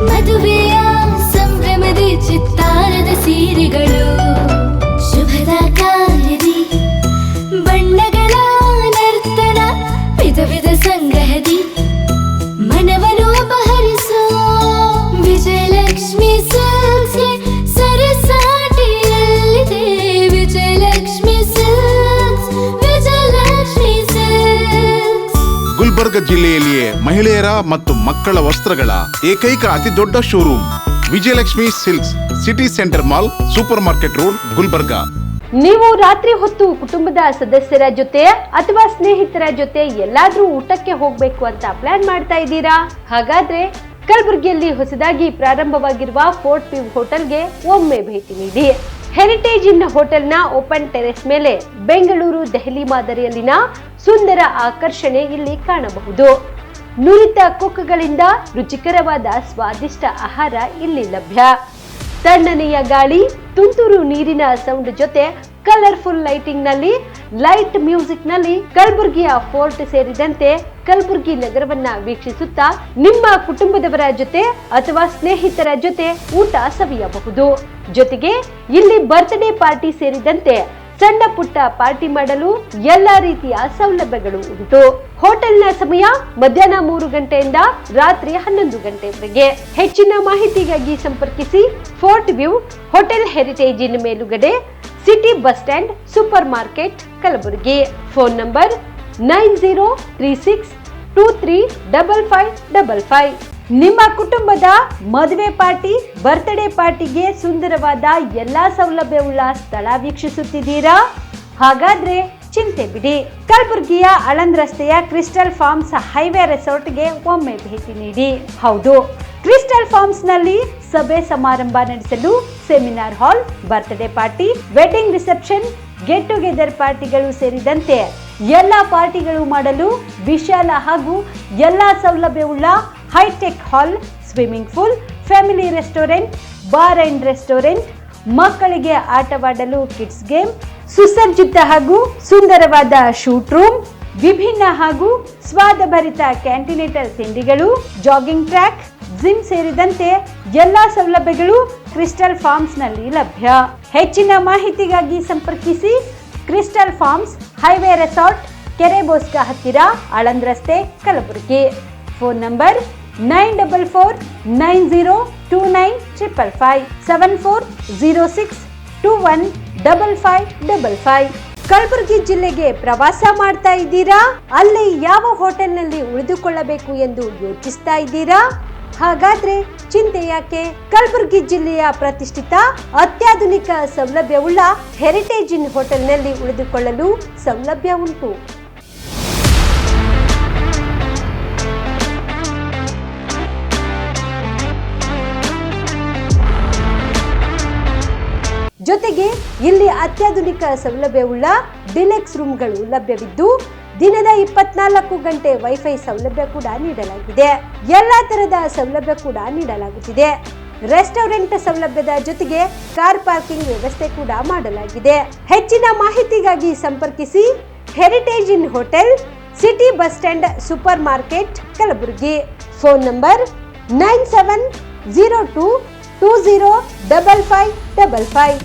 ಮದುವೆಯ ಸಂಭ್ರಮದ ಚಿತ್ತಾರದ ಸೀರೆಗಳು, ಶುಭದ ಕಾರ್ಯದಿ ಬಣ್ಣಗಳ ನರ್ತನ, ವಿಧ ವಿಧ ಸಂಗ್ರಹದಿ ಮನವನ್ನು ಅಪಹರಿಸೋ ವಿಜಯಲಕ್ಷ್ಮಿ ಸಿಲ್ಕ್ಸ್ಗೆ ಸರಸಾಟಿಯಲ್ಲಿದೆ. Vijayalakshmi silks, Vijayalakshmi silks. ಗುಲ್ಬರ್ಗ ಜಿಲ್ಲೆಯಲ್ಲಿಯೇ ಮಹಿಳೆಯರ ಮತ್ತು ಮಕ್ಕಳ ವಸ್ತ್ರಗಳ ಏಕೈಕ ಅತಿ ದೊಡ್ಡ showroom Vijayalakshmi silks, city centre mall, super market road, Gulbarga. ನೀವು ರಾತ್ರಿ ಹೊತ್ತು ಕುಟುಂಬದ ಸದಸ್ಯರ ಜೊತೆ ಅಥವಾ ಸ್ನೇಹಿತರ ಜೊತೆ ಎಲ್ಲಾದ್ರೂ ಊಟಕ್ಕೆ ಹೋಗ್ಬೇಕು ಅಂತ ಪ್ಲಾನ್ ಮಾಡ್ತಾ ಇದ್ದೀರಾ? ಹಾಗಾದ್ರೆ ಕಲಬುರಗಿಯಲ್ಲಿ ಹೊಸದಾಗಿ ಪ್ರಾರಂಭವಾಗಿರುವ ಫೋರ್ಟ್ ವ್ಯೂ ಹೋಟೆಲ್ಗೆ ಒಮ್ಮೆ ಭೇಟಿ ನೀಡಿ. ಹೆರಿಟೇಜ್ ಇನ್ ಹೋಟೆಲ್ನ ಓಪನ್ ಟೆರೆಸ್ ಮೇಲೆ ಬೆಂಗಳೂರು, ದೆಹಲಿ ಮಾದರಿಯಲ್ಲಿನ ಸುಂದರ ಆಕರ್ಷಣೆ ಇಲ್ಲಿ ಕಾಣಬಹುದು. ನುರಿತ ಕುಕ್ಗಳಿಂದ ರುಚಿಕರವಾದ ಸ್ವಾದಿಷ್ಟ ಆಹಾರ ಇಲ್ಲಿ ಲಭ್ಯ. ತಣ್ಣನೆಯ ಗಾಳಿ, ತುಂತುರು ನೀರಿನ ಸೌಂಡ್ ಜೊತೆ ಕಲರ್ಫುಲ್ ಲೈಟಿಂಗ್ ನಲ್ಲಿ, ಲೈಟ್ ಮ್ಯೂಸಿಕ್ ನಲ್ಲಿ ಕಲಬುರಗಿಯ ಫೋರ್ಟ್ ಸೇರಿದಂತೆ ಕಲಬುರಗಿ ನಗರವನ್ನ ವೀಕ್ಷಿಸುತ್ತಾ ನಿಮ್ಮ ಕುಟುಂಬದವರ ಜೊತೆ ಅಥವಾ ಸ್ನೇಹಿತರ ಜೊತೆ ಊಟ ಸವಿಯಬಹುದು. ಜೊತೆಗೆ ಇಲ್ಲಿ ಬರ್ತ್ಡೇ ಪಾರ್ಟಿ ಸೇರಿದಂತೆ ಸಣ್ಣ ಪುಟ್ಟ ಪಾರ್ಟಿ ಮಾಡಲು ಎಲ್ಲಾ ರೀತಿಯ ಸೌಲಭ್ಯಗಳು ಉಂಟು. ಹೋಟೆಲ್ನ ಸಮಯ ಮಧ್ಯಾಹ್ನ 3 ಗಂಟೆಯಿಂದ ರಾತ್ರಿ 11 ಗಂಟೆವರೆಗೆ. ಹೆಚ್ಚಿನ ಮಾಹಿತಿಗಾಗಿ ಸಂಪರ್ಕಿಸಿ ಫೋರ್ಟ್ ವ್ಯೂ ಹೋಟೆಲ್, ಹೆರಿಟೇಜ್ ಇನ್ ಮೇಲುಗಡೆ, city bus stand, super market, Kalaburagi. Phone number 9036235555. ನಿಮ್ಮ ಕುಟುಂಬದ ಮದುವೆ ಪಾರ್ಟಿ, ಬರ್ತ್ಡೇ ಪಾರ್ಟಿಗೆ ಸುಂದರವಾದ ಎಲ್ಲಾ ಸೌಲಭ್ಯವುಳ್ಳ ಸ್ಥಳ ವೀಕ್ಷಿಸುತ್ತಿದ್ದೀರಾ? ಹಾಗಾದ್ರೆ ಚಿಂತೆ ಬಿಡಿ. ಕಲಬುರಗಿಯ ಆಳಂದ್ ರಸ್ತೆಯ ಕ್ರಿಸ್ಟಲ್ ಫಾರ್ಮ್ಸ್ ಹೈವೇ ರೆಸಾರ್ಟ್ಗೆ ಒಮ್ಮೆ ಭೇಟಿ ನೀಡಿ. ಹೌದು, ಕ್ರಿಸ್ಟಲ್ ಫಾರ್ಮ್ಸ್ ನಲ್ಲಿ ಸಭೆ ಸಮಾರಂಭ ನಡೆಸಲು seminar hall, birthday party, wedding reception, get together ಪಾರ್ಟಿಗಳು ಸೇರಿದಂತೆ ಎಲ್ಲಾ ಪಾರ್ಟಿಗಳು ಮಾಡಲು ವಿಶಾಲ ಹಾಗೂ ಎಲ್ಲಾ ಸೌಲಭ್ಯವುಳ್ಳ hi tech hall, swimming pool, family restaurant, bar and restaurant, ಮಕ್ಕಳಿಗೆ ಆಟವಾಡಲು ಕಿಡ್ಸ್ ಗೇಮ್, ಸುಸಜ್ಜಿತ ಹಾಗೂ ಸುಂದರವಾದ ಶೂಟ್ ರೂಮ್, ವಿಭಿನ್ನ ಹಾಗೂ ಸ್ವಾದಭರಿತ ಕ್ಯಾಂಟಿನೇಟರ್ ತಿಂಡಿಗಳು, ಜಾಗಿಂಗ್ ಟ್ರ್ಯಾಕ್, ಜಿಮ್ ಸೇರಿದಂತೆ ಎಲ್ಲಾ ಸೌಲಭ್ಯಗಳು ಕ್ರಿಸ್ಟಲ್ ಫಾರ್ಮ್ಸ್ ನಲ್ಲಿ ಲಭ್ಯ. ಹೆಚ್ಚಿನ ಮಾಹಿತಿಗಾಗಿ ಸಂಪರ್ಕಿಸಿ ಕ್ರಿಸ್ಟಲ್ ಫಾರ್ಮ್ಸ್ ಹೈವೇ ರೆಸಾರ್ಟ್, ಕೆರೆ ಬೋಸ್ಕ ಹತ್ತಿರ, ಆಳಂದ್ ರಸ್ತೆ, ಕಲಬುರಗಿ. Phone number 9490295555 7406215555. ಕಲಬುರಗಿ ಜಿಲ್ಲೆಗೆ ಪ್ರವಾಸ ಮಾಡ್ತಾ ಇದ್ದೀರಾ? ಅಲ್ಲಿ ಯಾವ ಹೋಟೆಲ್ನಲ್ಲಿ ಉಳಿದುಕೊಳ್ಳಬೇಕು ಎಂದು ಯೋಚಿಸ್ತಾ ಇದ್ದೀರಾ? ಹಾಗಾದ್ರೆ ಚಿಂತೆ ಯಾಕೆ? ಕಲಬುರಗಿ ಜಿಲ್ಲೆಯ ಪ್ರತಿಷ್ಠಿತ ಅತ್ಯಾಧುನಿಕ ಸೌಲಭ್ಯವುಳ್ಳ ಹೆರಿಟೇಜ್ ಇನ್ ಹೋಟೆಲ್ನಲ್ಲಿ ಉಳಿದುಕೊಳ್ಳಲು ಸೌಲಭ್ಯ ಉಂಟು. ಜೊತೆಗೆ ಇಲ್ಲಿ ಅತ್ಯಾಧುನಿಕ ಸೌಲಭ್ಯವುಳ್ಳ ಡಿಲೆಕ್ಸ್ ರೂಮ್ಗಳು ಲಭ್ಯವಿದ್ದು ದಿನದ 24 ಗಂಟೆ ವೈಫೈ ಸೌಲಭ್ಯ ಕೂಡ ನೀಡಲಾಗಿದೆ. ಎಲ್ಲಾ ತರಹದ ಸೌಲಭ್ಯ ಕೂಡ ನೀಡಲಾಗುತ್ತಿದೆ. ರೆಸ್ಟೋರೆಂಟ್ ಸೌಲಭ್ಯದ ಜೊತೆಗೆ ಕಾರ್ ಪಾರ್ಕಿಂಗ್ ವ್ಯವಸ್ಥೆ ಕೂಡ ಮಾಡಲಾಗಿದೆ. ಹೆಚ್ಚಿನ ಮಾಹಿತಿಗಾಗಿ ಸಂಪರ್ಕಿಸಿ heritage inn hotel, city bus stand, super market, Kalaburagi. Phone number 9702205555.